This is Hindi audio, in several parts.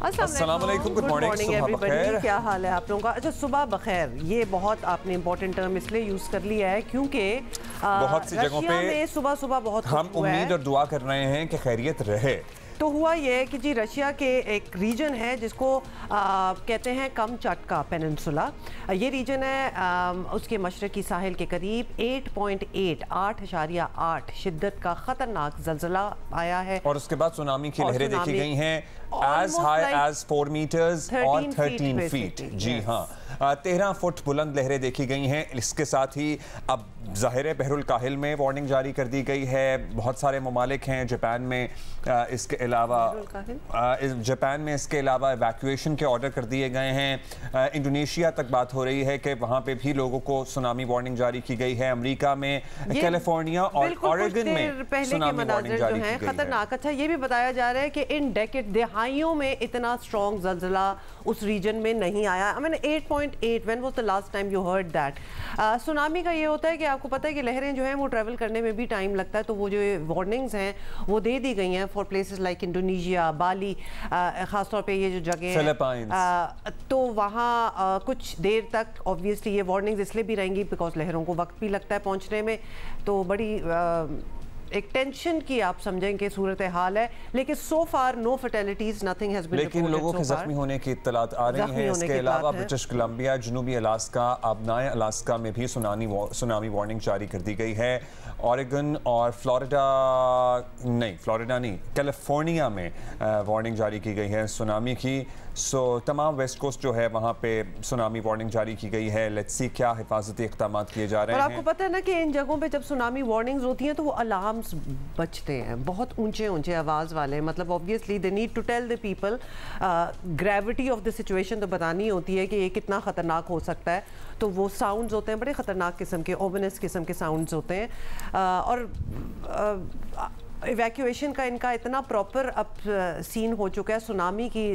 अस्सलाम वालेकुम, गुड मॉर्निंग एवरीबॉडी। क्या हाल है आप लोगों का? अच्छा, सुबह बखैर, ये बहुत आपने इंपॉर्टेंट टर्म इसलिए यूज कर लिया है क्योंकि बहुत सी जगहों पे सुबह सुबह बहुत हम उम्मीद और दुआ कर रहे हैं कि खैरियत रहे। तो हुआ ये कि जी रशिया के एक रीजन है जिसको कहते हैं कमचटका पेनिनसुला। ये रीजन है उसके मशरकी साहिल के करीब 8.8 शिद्दत का ख़तरनाक ज़लज़ला आया है और उसके बाद सुनामी की लहरें देखी गई हैं as high as 4 meters और 13 फीट। जी हाँ, 13 फुट बुलंद लहरें देखी गई हैं। इसके साथ ही अब ज़ाहिर बहरुल काहिल में वार्निंग जारी कर दी गई है। बहुत सारे ममालिक हैं जापान में, इसके अलावा जापान में इसके अलावा इवैक्यूएशन के ऑर्डर कर दिए गए हैं। इंडोनेशिया तक बात हो रही है कि वहाँ पे भी लोगों को सुनामी वार्निंग जारी की गई है। अमेरिका में, कैलिफोर्निया और ऑरेगन में सुनामी वार्निंग जारी की गई है। खतरनाक। अच्छा, ये भी बताया जा रहा है कि इन डेकेड दहाइयों में इतना स्ट्रॉन्ग ज़लज़ला उस रीजन में नहीं आया। I mean 8.8 when was the last time you heard that? Tsunami का ये होता है कि आपको पता है कि लहरें जो हैं वो ट्रैवल करने में भी टाइम लगता है, तो वो जो वार्निंग्स हैं वो दे दी गई हैं फॉर प्लेसेस लाइक इंडोनेशिया, बाली, ख़ासतौर पे ये जो जगह हैं तो वहाँ कुछ देर तक ऑब्वियसली ये वार्निंग्स इसलिए भी रहेंगी बिकॉज लहरों को वक्त भी लगता है पहुँचने में। तो बड़ी एक टेंशन की आप समझें कि सूरत हाल है, लेकिन so far no fatalities, nothing has been reported. लेकिन लोगों के जख्मी होने की इत्तलात आ रही हैं। इसके अलावा ब्रिटिश कोलंबिया, जनूबी अलास्का, आबनाए अलास्का में भी सुनामी वार्निंग जारी कर दी गई है। ऑरेगन और फ्लोरिडा नहीं, कैलिफोर्निया में वार्निंग जारी की गई है सुनामी की। सो तमाम वेस्ट कोस्ट जो है वहाँ पे सुनामी वार्निंग जारी की गई है। लेट्स सी क्या हिफाजती इक़दाम किए जा रहे हैं। और आपको पता है ना कि इन जगहों पे जब सुनामी वार्निंग्स होती हैं तो वो अलार्म्स बजते हैं, बहुत ऊंचे ऊंचे आवाज़ वाले। मतलब obviously they need to tell the people, gravity of the situation तो बतानी होती है कि ये कितना ख़तरनाक हो सकता है। तो वो साउंड्स होते हैं बड़े ख़तरनाक किस्म के, ओमिनस किस्म के साउंड्स होते हैं। और इवैक्यूएशन का इनका इतना प्रॉपर अब सीन हो चुका है सुनामी की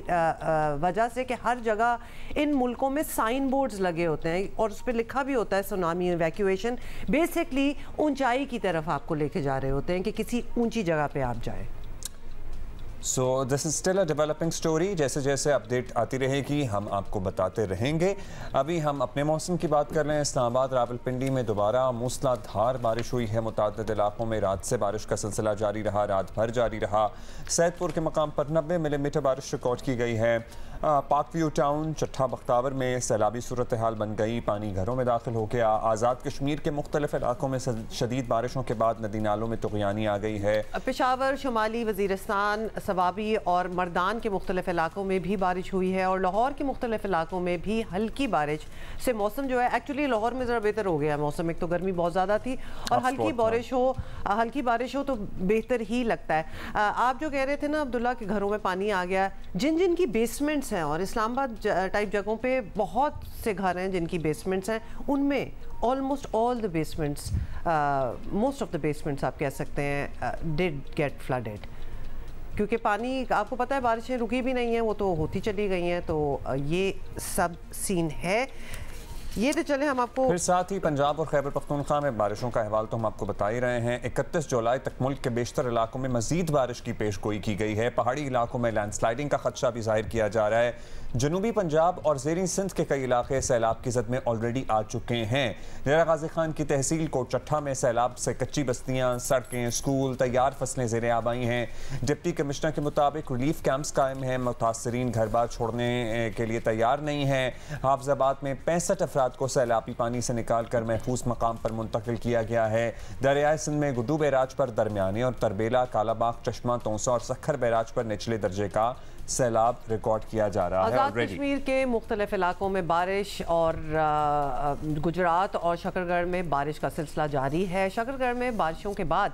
वजह से कि हर जगह इन मुल्कों में साइन बोर्ड्स लगे होते हैं और उस पर लिखा भी होता है सुनामी इवैक्यूएशन। बेसिकली ऊंचाई की तरफ आपको लेके जा रहे होते हैं कि किसी ऊंची जगह पे आप जाएं। सो this is still a developing story. जैसे जैसे अपडेट आती रहेगी हम आपको बताते रहेंगे। अभी हम अपने मौसम की बात कर रहे हैं। इस्लामाबाद, रावलपिंडी में दोबारा मूसलाधार बारिश हुई है। मुतअद्दिद इलाकों में रात से बारिश का सिलसिला जारी रहा, रात भर जारी रहा। सैदपुर के मकाम पर 90 मिलीमीटर बारिश रिकॉर्ड की गई है। पाक व्यू टाउन, चट्ठा बख्तावर में सैलाबी सूरत हाल बन गई, पानी घरों में दाखिल हो गया। आज़ाद कश्मीर के मुख्तलिफ इलाकों में शदीद बारिशों के बाद नदी नालों में तुग़यानी आ गई है। पेशावर, शुमाली वज़ीरिस्तान, सवाबी और मर्दान के मुख्तलिफ इलाकों में भी बारिश हुई है और लाहौर के मुख्तलिफ इलाकों में भी हल्की बारिश से मौसम जो है, एक्चुअली लाहौर में ज़रा बेहतर हो गया मौसम। एक तो गर्मी बहुत ज़्यादा थी और हल्की बारिश हो तो बेहतर ही लगता है। आप जो कह रहे थे ना अब्दुल्ला के घरों में पानी आ गया, जिन जिन की बेसमेंट्स हैं, और इस्लामाबाद टाइप जगहों पे बहुत से घर हैं जिनकी बेसमेंट्स हैं, उनमें almost all the basements, most of the basements आप कह सकते हैं डिड गेट फ्लडेड, क्योंकि पानी आपको पता है बारिशें रुकी भी नहीं हैं, वो तो होती चली गई हैं। तो ये सब सीन है। ये तो चले हम आपको फिर साथ ही पंजाब और खैबर पख्तूनख्वा में बारिशों का अहवाल तो हम आपको बता ही रहे हैं। 31 जुलाई तक मुल्क के बेशतर इलाकों में मजीद बारिश की पेशगोई की गई है। पहाड़ी इलाकों में लैंडस्लाइडिंग का खदशा भी जाहिर किया जा रहा है। जनूबी पंजाब और ज़ेरी सिंध के कई इलाके सैलाब की जद में ऑलरेडी आ चुके हैं। डेरा गाजी खान की तहसील कोट चट्ठा में सैलाब से कच्ची बस्तियाँ, सड़कें, स्कूल, तैयार फसलें ज़ेरे आब आई हैं। डिप्टी कमिश्नर के मुताबिक रिलीफ कैंप्स कायम हैं। मुतासरीन घर बार छोड़ने के लिए तैयार नहीं हैं। हाफिजाबाद में 65 अफराद को सैलाबी पानी से निकाल कर महफूज मकाम पर मुंतकिल किया गया है। दरियाए सिंध में गुड्डू बैराज पर दरमियाने और तरबेला, कालाबाग, चश्मा, तोंसा और सखर बैराज पर निचले दर्जे का सैलाब रिकॉर्ड किया जा रहा है। आज़ाद कश्मीर के मुख्तलिफ इलाकों में बारिश और गुजरात और शकरगढ़ में बारिश का सिलसिला जारी है। शकरगढ़ में बारिशों के बाद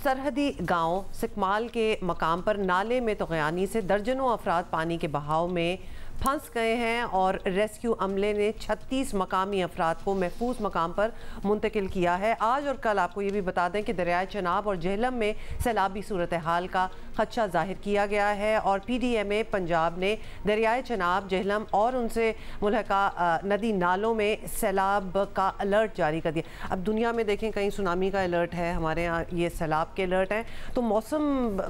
सरहदी गांव सिकमाल के मकाम पर नाले में तुग़यानी से दर्जनों अफराद पानी के बहाव में फंस गए हैं और रेस्क्यू अमले ने 36 मकामी अफराद को महफूज मकाम पर मुंतकिल किया है। आज और कल आपको ये भी बता दें कि दरियाए चनाब और जेहलम में सैलाबी सूरत हाल का खदशा जाहिर किया गया है और PDMA पंजाब ने दरियाए चनाब, जेहलम और उनसे मुल्हका नदी नालों में सैलाब का अलर्ट जारी कर दिया। अब दुनिया में देखें कहीं सुनामी का अलर्ट है, हमारे यहाँ ये सैलाब के अलर्ट हैं, तो मौसम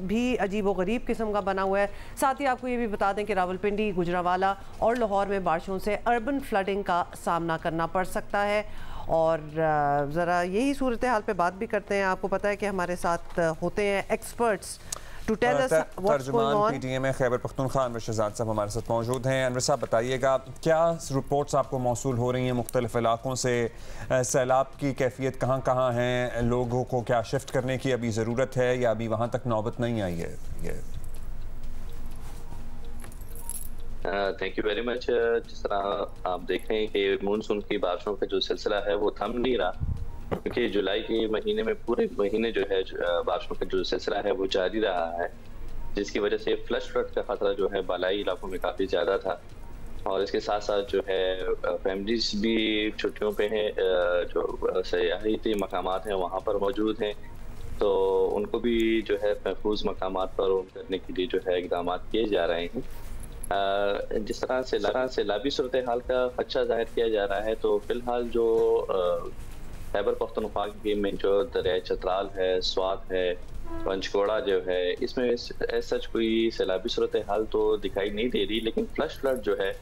भी अजीब व गरीब किस्म का बना हुआ है। साथ ही आपको ये भी बता दें कि रावलपिंडी, गुजरांवाला और लाहौर में बारिशों से अर्बन फ्लडिंग का सामना करना पड़ सकता है। और ज़रा यही सूरत हाल पे बात भी करते हैं। आपको पता है कि हमारे साथ होते हैं experts to tell us what's going on. PDMA Khyber Pakhtunkhwa Anwar Shahzad sahab हमारे साथ मौजूद हैं। अनवर साहब बताइएगा, क्या रिपोर्ट्स आपको मौसूल हो रही हैं मुख्तलिफ इलाकों से? सैलाब की कैफियत कहाँ कहाँ हैं? लोगों को क्या शिफ्ट करने की अभी ज़रूरत है या अभी वहाँ तक नौबत नहीं आई है? Thank you very much. जिस तरह आप देख रहे हैं कि मानसून की बारिशों का जो सिलसिला है वो थम नहीं रहा, क्योंकि जुलाई के महीने में पूरे महीने जो है बारिशों का जो सिलसिला है वो जारी रहा है, जिसकी वजह से फ्लश फ्लड का खतरा जो है बालाई इलाकों में काफ़ी ज़्यादा था। और इसके साथ साथ जो है फैमिलीज भी छुट्टियों पे हैं, जो सयाहती मकामात हैं वहाँ पर मौजूद हैं, तो उनको भी जो है महफूज मकामात पर करने के लिए जो है इक़दाम किए जा रहे हैं। जिस तरह से सैलाबी सूरत हाल का खदशा जाहिर किया जा रहा है, तो फिलहाल जो खैबर पख्तूनख्वा में जो दरिया चतराल है, स्वात है, पंचकोड़ा जो है, इसमें सच कोई सैलाबी सूरत हाल तो दिखाई नहीं दे रही, लेकिन फ्लश फ्लड जो है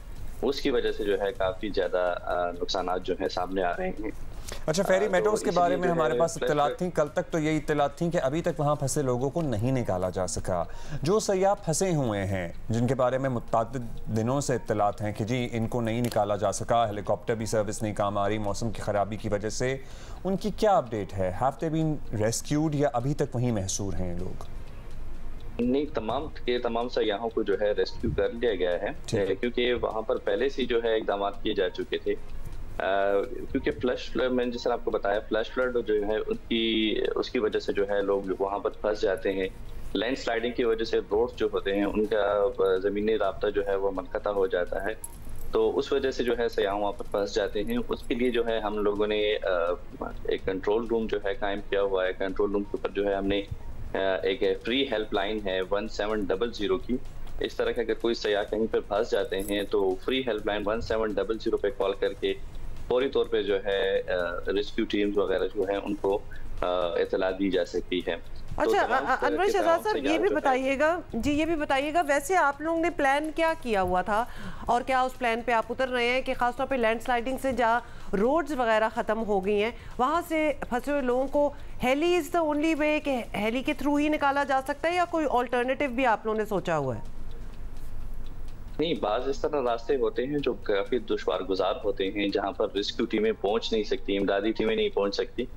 उसकी वजह से जो है काफ़ी ज़्यादा नुकसान जो है सामने आ रहे हैं। अच्छा, फेरी मेडोज़ के बारे में हमारे पास इत्तलात थी, कल तक तो यही इत्तलात थी कि अभी तक वहाँ फंसे लोगों को नहीं निकाला जा सका। जो सयाह फंसे हुए हैं, जिनके बारे में मुतअद्दिद दिनों से इत्तलात हैं कि जी इनको नहीं निकाला जा सका, हेलीकॉप्टर भी सर्विस नहीं काम आ रही मौसम की ख़राबी की वजह से, उनकी क्या अपडेट है? हैव दे बीन रेस्क्यूड या अभी तक वहीं महसूर हैं लोग? नहीं, तमाम सयाहों को जो है रेस्क्यू कर लिया गया है, क्योंकि वहाँ पर पहले से जो है इक़दाम किए जा चुके थे। क्योंकि फ्लश फ्लड, मैंने जिस तरह आपको बताया, फ्लश फ्लड जो है उसकी वजह से जो है लोग वहाँ पर फंस जाते हैं। लैंड स्लाइडिंग की वजह से रोड जो होते हैं उनका ज़मीनी राब्ता जो है वो मुनक़ता हो जाता है, तो उस वजह से जो है सयाह वहाँ पर फंस जाते हैं। उसके लिए जो है हम लोगों ने एक कंट्रोल रूम जो है कायम किया हुआ है। कंट्रोल रूम के ऊपर जो है हमने एक फ्री हेल्पलाइन है 1700 की। इस तरह के अगर कोई सयाह कहीं पर फंस जाते हैं तो फ्री हेल्पलाइन 1700 पे कॉल करके फौरी तौर पे जो है रेस्क्यू टीम्स वगैरह जो है उनको इत्तला दी जा सकती है। अच्छा, अनवर शहजाद साहब ये भी बताइएगा वैसे आप लोगों ने प्लान क्या किया हुआ था और क्या उस प्लान पे आप उतर रहे हैं कि खासतौर पे लैंडस्लाइडिंग से जहाँ रोड्स वगैरह ख़त्म हो गई हैं वहाँ से फंसे हुए लोगों को heli is the only way कि हेली के थ्रू ही निकाला जा सकता है या कोई ऑल्टरनेटिव भी आप लोगों ने सोचा हुआ है? नहीं, बाज़ इस तरह रास्ते होते हैं जो काफ़ी दुश्वार गुजार होते हैं, जहाँ पर रेस्क्यू टीमें पहुँच नहीं सकती, इमदादी टीमें नहीं पहुँच सकती,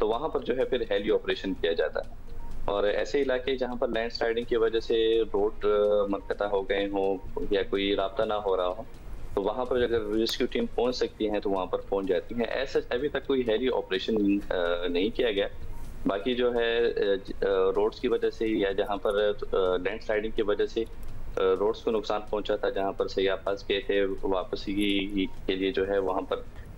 तो वहाँ पर जो है फिर हेली ऑपरेशन किया जाता है। और ऐसे इलाके जहाँ पर लैंड स्लाइडिंग की वजह से रोड मुनक़ता हो गए हों या कोई राब्ता ना हो रहा हो, तो वहाँ पर अगर रेस्क्यू टीम पहुँच सकती हैं तो वहाँ पर पहुँच जाती हैं। ऐसा अभी तक कोई हेली ऑपरेशन नहीं किया गया। बाकी जो है रोड्स की वजह से या जहाँ पर लैंड स्लाइडिंग की वजह से रोड्स को नुकसान पहुंचा था, जहां पर सयाह फंस गए थे, वापसी के लिए जो है वहां पर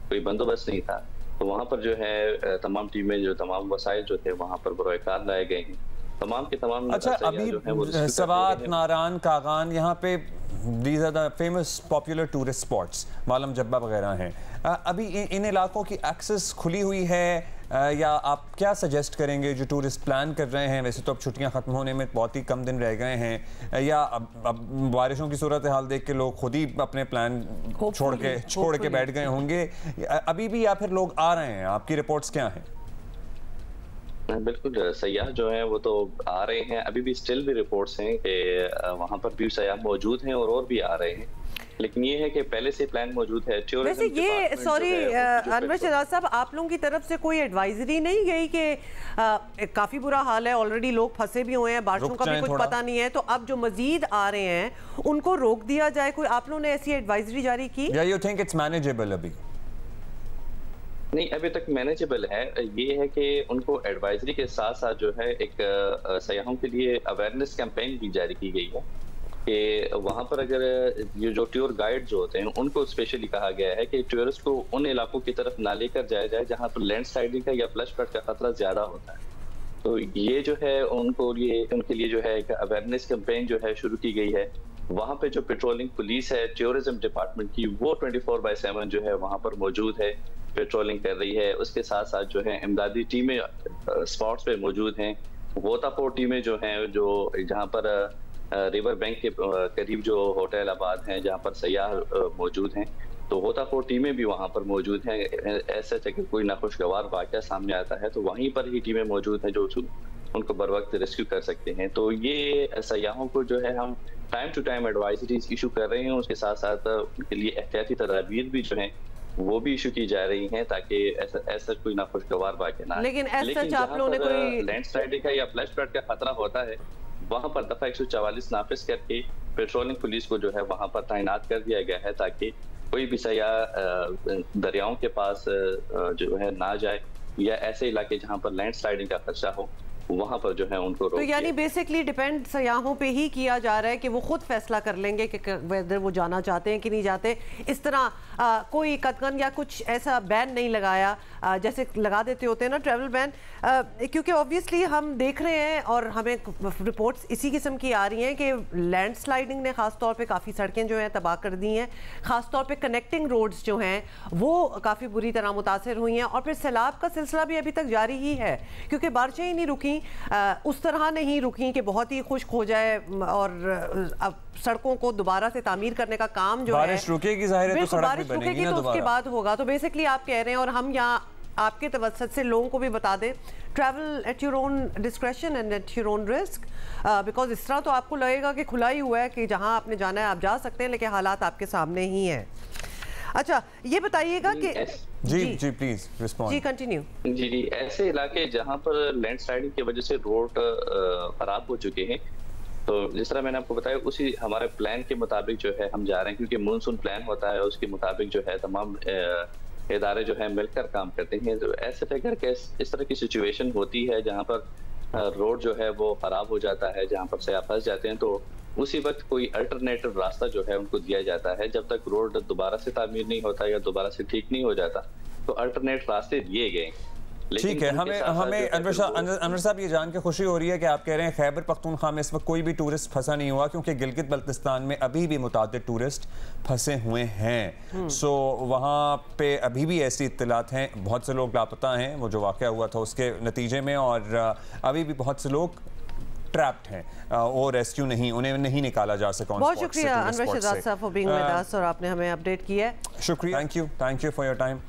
कोई बंदोबस्त नहीं था, तो वहां पर जो है तमाम टीमें जो तमाम वसाइल जो थे वहां पर बरोकार लाए गए हैं, तमाम के तमाम। अच्छा, अभी सवात, नारान, कागान, यहाँ पे these are the famous popular tourist spots, Malam Jabba वगैरह हैं, अभी इन इलाकों की एक्सेस खुली हुई है या आप क्या सजेस्ट करेंगे जो टूरिस्ट प्लान कर रहे हैं? वैसे तो अब छुट्टियां ख़त्म होने में बहुत ही कम दिन रह गए हैं, या अब बारिशों की सूरत हाल देख के लोग खुद ही अपने प्लान छोड़ के बैठ गए होंगे अभी भी, या फिर लोग आ रहे हैं? आपकी रिपोर्ट्स क्या हैं? बिल्कुल, सयाह जो हैं वो तो आ रहे हैं, अभी भी स्टिल भी रिपोर्ट्स हैं कि वहाँ पर भी सयाह मौजूद हैं और भी आ रहे हैं, लेकिन ये है कि पहले से प्लान मौजूद है। वैसे ये सॉरी अनवर शहजाद साहब, आप लोगों की तरफ से कोई एडवाइजरी नहीं गई कि काफ़ी बुरा हाल है, ऑलरेडी लोग फंसे भी हुए हैं, बारिशों का भी कुछ पता नहीं है, तो अब जो मजीद आ रहे हैं उनको रोक दिया जाए? कोई आप लोगों ने ऐसी एडवाइजरी जारी की? या यू थिंक इट्स मैनेजेबल? अभी नहीं, अभी तक मैनेजेबल है। ये है कि उनको एडवाइजरी के साथ साथ जो है एक सयाहों के लिए अवेयरनेस कैंपेन भी जारी की गई है कि वहाँ पर अगर ये जो टूर गाइड जो होते हैं उनको स्पेशली कहा गया है कि टूरिस्ट को उन इलाकों की तरफ ना लेकर जाया जाए जहाँ पर लैंड स्लाइडिंग का या फ्लश फ्लड का खतरा ज्यादा होता है। तो ये जो है उनके लिए जो है एक अवेयरनेस कैंपेन जो है शुरू की गई है। वहाँ पे जो पेट्रोलिंग पुलिस है टूरिज्म डिपार्टमेंट की, वो 24/7 जो है वहाँ पर मौजूद है, पेट्रोलिंग कर रही है। उसके साथ साथ जो है इमदादी टीमें स्पॉट्स पे मौजूद हैं। गोताखोर टीमें जो हैं, जो जहाँ पर रिवर बैंक के करीब जो होटल आबाद हैं, जहाँ पर सयाह मौजूद हैं, तो गोताखोर टीमें भी वहाँ पर मौजूद हैं। ऐसा है कि कोई नाखुशगवार वाक़या सामने आता है तो वहीं पर ही टीमें मौजूद हैं जो उनको बर वक्त रेस्क्यू कर सकते हैं। तो ये सयाहों को जो है हम time to time advisories issue कर रहे हैं। उसके साथ साथ उनके लिए एहतियाती तदाबीर भी जो है वो भी इशू की जा रही हैं ताकि ऐसा कोई नाखुशगवार वाक़या ना। लेकिन आप लोगों ने कोई लैंडस्लाइडिंग का या फ्लैश फ्लड का खतरा होता है, वहाँ पर दफा 144 नाफिज करके पेट्रोलिंग पुलिस को जो है वहाँ पर तैनात कर दिया गया है ताकि कोई भी सयाह दरियाओं के पास जो है ना जाए, या ऐसे इलाके जहाँ पर लैंडस्लाइडिंग का खदशा हो वहाँ पर जो है उनको तो यानी बेसिकली डिपेंड सयाहों पे ही किया जा रहा है कि वो खुद फैसला कर लेंगे कि वेदर वो जाना चाहते हैं कि नहीं जाते। इस तरह कोई कतगन या कुछ ऐसा बैन नहीं लगाया जैसे लगा देते होते हैं ना ट्रैवल बैन, क्योंकि ऑब्वियसली हम देख रहे हैं और हमें रिपोर्ट्स इसी किस्म की आ रही हैं कि लैंडस्लाइडिंग ने ख़ास तौर पे काफ़ी सड़कें जो हैं तबाह कर दी हैं, ख़ास तौर पे कनेक्टिंग रोड्स जो हैं वो काफ़ी बुरी तरह मुतासर हुई हैं। और फिर सैलाब का सिलसिला भी अभी तक जारी ही है क्योंकि बारिशें ही नहीं रुकी, उस तरह नहीं रुकी कि बहुत ही खुश्क हो जाए और अब सड़कों को दोबारा से तामीर करने का काम जो बारिश है रुकेगी, जाहिर है तो सड़क भी बनेगी रुकेगी ना तो उसके दोबारा। बाद होगा। तो बेसिकली आप कह रहे हैं और हम यहाँ आपके तवज्जुह से लोगों को भी बता दें, travel at your own discretion and at your own risk, because इस तरह तो आपको लगेगा कि खुला ही हुआ है कि जहाँ आपने जाना है आप जा सकते हैं, लेकिन हालात आपके सामने ही हैं। अच्छा ये बताइएगा कि जी प्लीज रिस्पॉन्ड। जी कंटिन्यू। जी ऐसे इलाके जहाँ पर लैंडस्लाइडिंग की वजह से रोड खराब हो चुके हैं, तो जिस तरह मैंने आपको बताया उसी हमारे प्लान के मुताबिक जो है हम जा रहे हैं, क्योंकि मानसून प्लान होता है उसके मुताबिक जो है तमाम इदारे जो है मिलकर काम करते हैं। तो ऐसे अगर इस तरह की सिचुएशन होती है जहाँ पर रोड जो है वो खराब हो जाता है, जहाँ पर सयाह फंस जाते हैं, तो उसी वक्त कोई अल्टरनेटिव रास्ता जो है उनको दिया जाता है। जब तक रोड दोबारा से तामीर नहीं होता या दोबारा से ठीक नहीं हो जाता तो अल्टरनेट रास्ते दिए गए। ठीक है, हमें अनवर साहब ये जान के खुशी हो रही है कि आप कह रहे हैं खैबर पख्तूनख्वा में इस वक्त कोई भी टूरिस्ट फंसा नहीं हुआ, क्योंकि गिलगित बल्तिस्तान में अभी भी मुतादिद टूरिस्ट फंसे हुए हैं। सो वहाँ पे अभी भी ऐसी इत्तलात हैं, बहुत से लोग लापता हैं वो जो वाक़या हुआ था उसके नतीजे में, और अभी भी बहुत से लोग ट्रैप्ड हैं और रेस्क्यू नहीं, उन्हें नहीं निकाला जा सका। बहुत शुक्रिया अनवर शहजाद साहब फॉर बीइंग विद अस और आपने हमें अपडेट किया है। शुक्रिया, thank you for your time.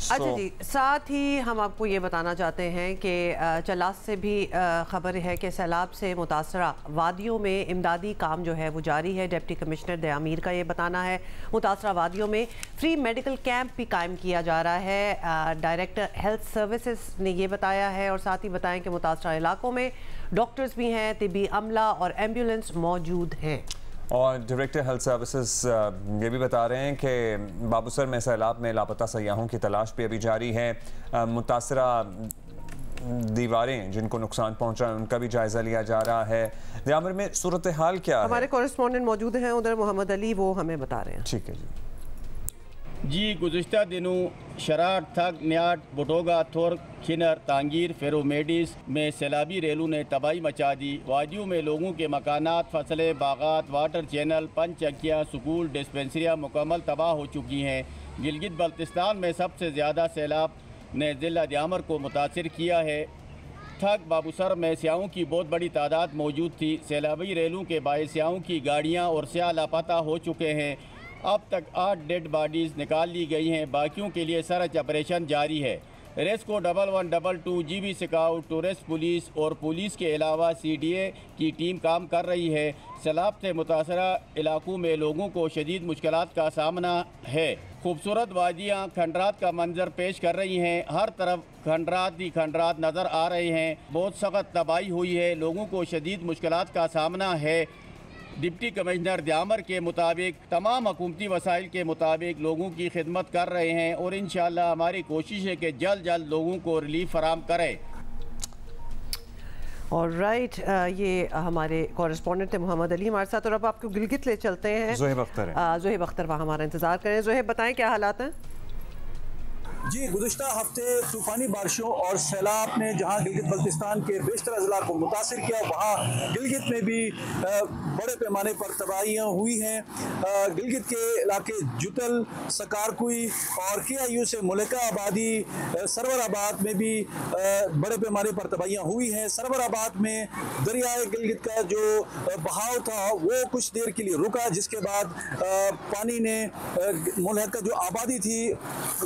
अच्छा जी, साथ ही हम आपको ये बताना चाहते हैं कि चलास से भी ख़बर है कि सैलाब से मुतासरा वादियों में इमदादी काम जो है वो जारी है। डिप्टी कमिश्नर दयामीर का ये बताना है मुतासरा वादियों में फ्री मेडिकल कैंप भी कायम किया जा रहा है। डायरेक्टर हेल्थ सर्विसेज ने ये बताया है और साथ ही बताएं कि मुतासरा इलाकों में डॉक्टर्स भी हैं, तिबी अमला और एम्बुलेंस मौजूद हैं। और डायरेक्टर हेल्थ सर्विसेज ये भी बता रहे हैं कि बाबूसर में सैलाब में लापता सयाहों की तलाश भी अभी जारी है। मुतासरा दीवारें जिनको नुकसान पहुंचा है उनका भी जायजा लिया जा रहा है। दयामिर में सूरत हाल क्या है? हमारे कॉरेस्पॉन्डेंट मौजूद हैं उधर, मोहम्मद अली, वो हमें बता रहे हैं। ठीक है जी, गुज़िश्ता दिनों शराट, थक, न्याट, बटोगा, थोर, खिनर, तांगीर, फेरोमेडिस में सैलाबी रेलू ने तबाही मचा दी। वादियों में लोगों के मकानात, फसलें, बागात, वाटर चैनल, पंचक्कियाँ, स्कूल, डिस्पेंसरियाँ मुकम्मल तबाह हो चुकी हैं। गिलगित बल्तिस्तान में सबसे ज़्यादा सैलाब ने ज़िला दयामर को मुतासिर किया है। थक, बाबूसर में स्याहों की बहुत बड़ी तादाद मौजूद थी। सैलाबी रेलू के बायस स्याहों की गाड़ियाँ और स्याह लापता हो चुके हैं। अब तक 8 डेड बॉडीज़ निकाल ली गई हैं। बाकियों के लिए सर्च ऑपरेशन जारी है। रेस्को 1122, GB स्काउट, टूरिस्ट पुलिस और पुलिस के अलावा CDA की टीम काम कर रही है। सैलाब से मुतासरा इलाकों में लोगों को शदीद मुश्किलात का सामना है। खूबसूरत वादियाँ खंडरात का मंजर पेश कर रही हैं। हर तरफ खंडरात ही खंडरात नज़र आ रहे हैं। बहुत सख्त तबाही हुई है, लोगों को शदीद मुश्किलात का सामना है। डिप्टी कमिश्नर दयामर के मुताबिक तमाम हुकूमती वसाइल के मुताबिक लोगों की खिदमत कर रहे हैं और इंशाअल्लाह हमारी कोशिश है कि जल्द जल्द लोगों को रिलीफ फराहम करें। और राइट, ये हमारे कॉरेस्पॉन्डेंट थे मोहम्मद अली हमारे साथ। और अब आपको गिलगित ले चलते हैं। ज़ोहेब अख्तर वहाँ हमारा इंतज़ार करें। ज़ोहेब बताएं क्या हालात हैं? जी, गुज़िश्ता हफ्ते तूफ़ानी बारिशों और सैलाब ने जहां गिलगित बल्तिस्तान के बेशतर अज़ला को मुतासिर किया, वहां गिलगित में भी बड़े पैमाने पर तबाहियाँ हुई हैं। गिलगित के इलाके जुतल, सकारकुई और KIU से मुल्का आबादी, सरवराबाद में भी बड़े पैमाने पर तबाहियाँ हुई हैं। सरवराबाद में दरियाए गिलगित का जो बहाव था वो कुछ देर के लिए रुका, जिसके बाद पानी ने मुल्का जो आबादी थी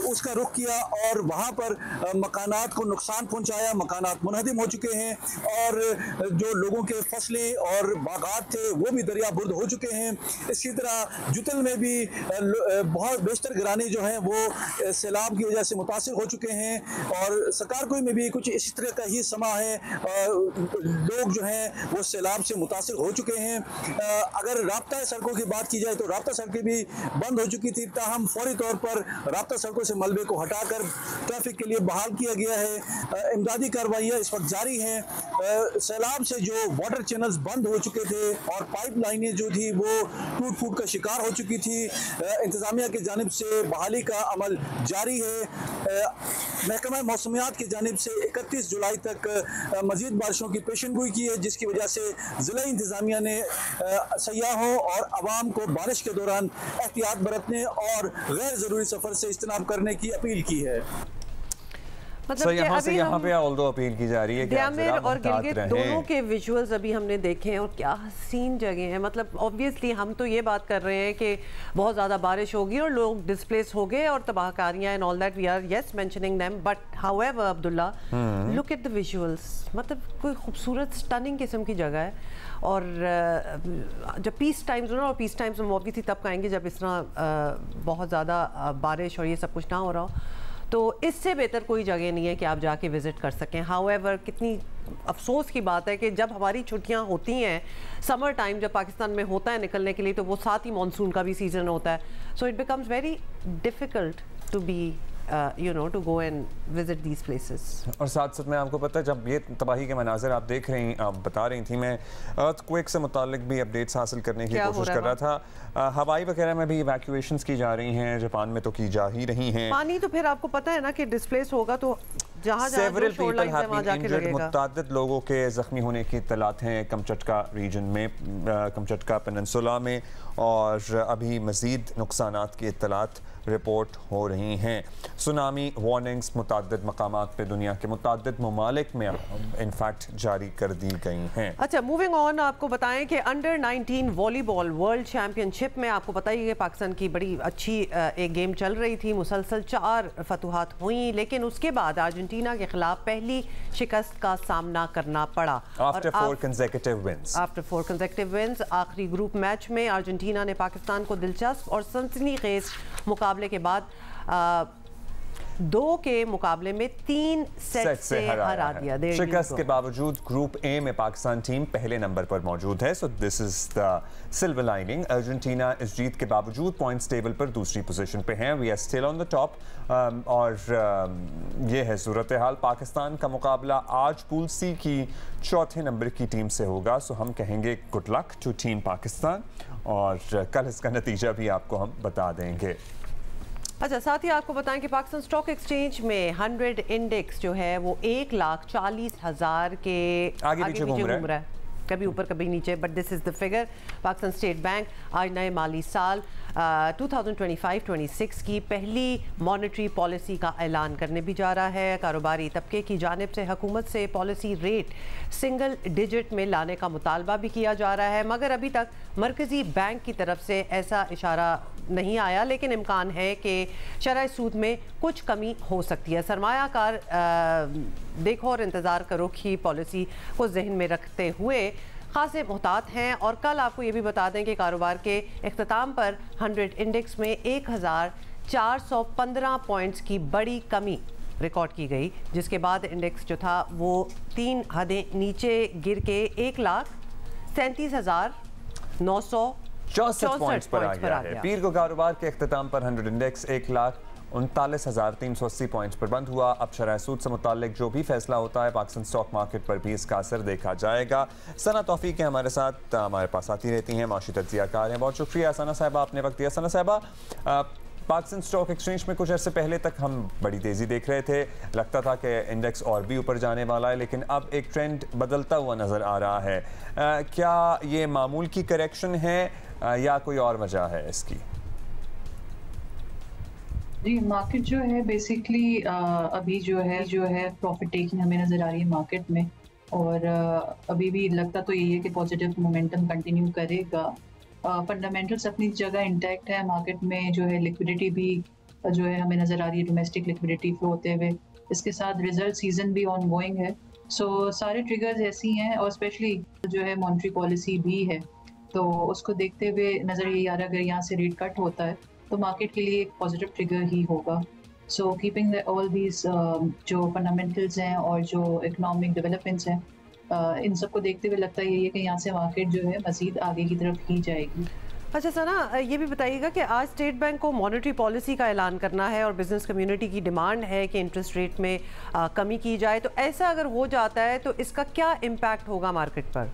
उसका रुख किया और वहाँ पर मकानात को नुकसान पहुँचाया। मकानात मुनहदिम हो चुके हैं और जो लोगों के फसलें और बागात थे वो भी दरियाबुर्द हो चुके हैं। इसी तरह जुतल में भी बहुत बेशतर घराने जो हैं वो सैलाब की वजह से मुतासिर हो चुके हैं और सकारकुई में भी कुछ इसी तरह का ही समा है, लोग जो हैं वो सैलाब से मुतासिर हो चुके हैं। अगर राब्ता सड़कों की बात की जाए तो राब्ता सड़कें भी बंद हो चुकी थी, ताहम फौरी तौर पर राब्ता सड़कों से मलबे को हटाकर ट्रैफिक के लिए बहाल किया गया है। इमदादी कार्रवाइयाँ इस वक्त जारी हैं। सैलाब से जो वाटर चैनल्स बंद हो चुके थे और पाइप लाइनें जो थी वो टूट फूट का शिकार हो चुकी थी, इंतज़ामिया की जानिब से बहाली का अमल जारी है। महकमा मौसमियात की जानिब से 31 जुलाई तक मज़ीद बारिशों की पेशनगोई की है, जिसकी वजह से ज़िला इंतज़ामिया ने सयाहों और आवाम को बारिश के दौरान एहतियात बरतने और गैर ज़रूरी सफ़र से इज्तनाब करने की अपील की है। मतलब यहाँ से यहाँ पे ऑल्दो अपील की जा रही है कि ड्यामेर और गिलगित दोनों के विजुअल्स अभी हमने देखे हैं और क्या हसीन जगह है। मतलब ऑब्वियसली हम तो ये बात कर रहे हैं कि बहुत ज़्यादा बारिश होगी और लोग डिस्प्लेस हो गए और तबाहकारियाँ and all that, we are yes mentioning them, but however Abdullah, look at the visuals. मतलब कोई खूबसूरत स्टनिंग किस्म की जगह है। और जब पीस टाइम्स हो ना, और पीस टाइम्स हम ऑब्वियसली तब कहेंगे जब इस तरह बहुत ज़्यादा बारिश और ये सब कुछ ना हो रहा हो, तो इससे बेहतर कोई जगह नहीं है कि आप जाके विज़िट कर सकें। हाउएवर कितनी अफसोस की बात है कि जब हमारी छुट्टियां होती हैं समर टाइम जब पाकिस्तान में होता है निकलने के लिए, तो वो साथ ही मानसून का भी सीज़न होता है, so it becomes very difficult to be to go and visit these places. और साथ साथ में आपको पता है जब ये तबाही के मनाज़र आप देख रही आप बता रही थी, मैं अर्थक्वेक से मुतालिक भी अपडेट्स हासिल करने की कोशिश कर रहा था। हवाई वगैरह में भी इवैक्यूएशंस की जा रही हैं, जापान में तो की जा ही रही हैं। पानी तो फिर आपको पता है ना कि डिस्प्लेस होगा तो जहाँ मुतअद्दिद लोगों के ज़ख्मी होने की इत्तलात हैं कमचटका रीजन में, कमचटका पेनिनसुला में, और अभी मज़ीद नुकसानात की इत्तलात रिपोर्ट हो रही हैं। सुनामी वार्निंग्स मुतअद्दिद मकामात पे दुनिया के मुतअद्दिद ममालिक में इनफैक्ट जारी कर दी गई हैं। अच्छा, मूविंग ऑन, आपको बताएं कि अंडर 19 वॉलीबॉल वर्ल्ड चैम्पियनशिप में आपको पता ही है पाकिस्तान की बड़ी अच्छी एक गेम चल रही थी, मुसलसल 4 फतुहात हुई, लेकिन उसके बाद अर्जेंटीना के खिलाफ पहली शिकस्त का सामना करना पड़ा। आफ्टर 4 consecutive wins आखिरी ग्रुप मैच में अर्जेंटीना ने पाकिस्तान को दिलचस्प और सनसनीखेज मुकाबले के बाद 2 के मुकाबले में 3 सेट से हरा दिया। शिकस्त के बावजूद ग्रुप ए में पाकिस्तान टीम पहले नंबर पर मौजूद है, सो this is the silver lining. Argentina इस जीत के बावजूद पॉइंट्स टेबल पर दूसरी पोजीशन पे हैं, we are still on the top, और ये है सूरत हाल। पाकिस्तान का मुकाबला आज पूल सी की 4थे नंबर की टीम से होगा, सो हम कहेंगे good luck to team Pakistan, और कल इसका नतीजा भी आपको हम बता देंगे। अच्छा, साथ ही आपको बताएं कि पाकिस्तान स्टॉक एक्सचेंज में 100 इंडेक्स जो है वो 1,40,000 के आगे पीछे घूम रहा है, कभी ऊपर कभी नीचे, but this is the figure. Pakistan state bank आज नए माली साल 2025-26 की पहली मॉनेटरी पॉलिसी का ऐलान करने भी जा रहा है। कारोबारी तबके की जानिब से हुकूमत से पॉलिसी रेट सिंगल डिजिट में लाने का मुतालबा भी किया जा रहा है, मगर अभी तक मरकज़ी बैंक की तरफ से ऐसा इशारा नहीं आया, लेकिन इम्कान है कि शरह सूद में कुछ कमी हो सकती है। सरमायाकार देखो और इंतज़ार करो की पॉलिसी को जहन में रखते हुए खासे मोहतात हैं। और कल आपको ये भी बता दें कि कारोबार के इख्तिताम पर 100 इंडेक्स में 1,415 पॉइंट्स की बड़ी कमी रिकॉर्ड की गई, जिसके बाद इंडेक्स जो था वो 3 हदें नीचे गिर के 1,37,964 पॉइंट्स पर आ गया। पीर को कारोबार के इख्तिताम पर 100 इंडेक्स 1,39,380 पॉइंट्स पर बंद हुआ। अब शरह सूद से मुतालिक जो भी फैसला होता है पाकिस्तान स्टॉक मार्केट पर भी इसका असर देखा जाएगा। सना तौफीक है हमारे साथ, हमारे पास आती रहती हैं, माशी तज्जियाकार हैं। बहुत शुक्रिया सना साहिबा, आपने वक्त दिया। सना साहिबा, पाकिस्तान स्टॉक एक्सचेंज में कुछ अर्से पहले तक हम बड़ी तेज़ी देख रहे थे, लगता था कि इंडेक्स और भी ऊपर जाने वाला है, लेकिन अब एक ट्रेंड बदलता हुआ नज़र आ रहा है। क्या ये मामूल की करेक्शन है या कोई और वजह है इसकी? जी, मार्केट जो है बेसिकली अभी जो है प्रॉफिट टेकिंग हमें नज़र आ रही है मार्केट में, और अभी भी लगता तो यही है कि पॉजिटिव मोमेंटम कंटिन्यू करेगा। फंडामेंटल्स अपनी जगह इंटैक्ट है, मार्केट में जो है लिक्विडिटी भी जो है हमें नज़र आ रही है, डोमेस्टिक लिक्विडिटी फ्लो होते हुए। इसके साथ रिजल्ट सीजन भी ऑन गोइंग है, सो सारे ट्रिगर्स ऐसी हैं, और स्पेशली जो है मॉनेटरी पॉलिसी भी है, तो उसको देखते हुए नज़र ये आ रहा है अगर यहाँ से रेट कट होता है तो मार्केट के लिए एक पॉजिटिव ट्रिगर ही होगा। सो कीपिंग ऑल दीज जो फंडामेंटल्स हैं और जो इकोनॉमिक डेवलपमेंट्स हैं, इन सबको देखते हुए लगता है कि यहाँ से मार्केट जो है मज़ीद आगे की तरफ ही जाएगी। अच्छा सना, ये भी बताइएगा कि आज स्टेट बैंक को मॉनेटरी पॉलिसी का ऐलान करना है और बिजनेस कम्युनिटी की डिमांड है कि इंटरेस्ट रेट में कमी की जाए, तो ऐसा अगर हो जाता है तो इसका क्या इम्पैक्ट होगा मार्केट पर?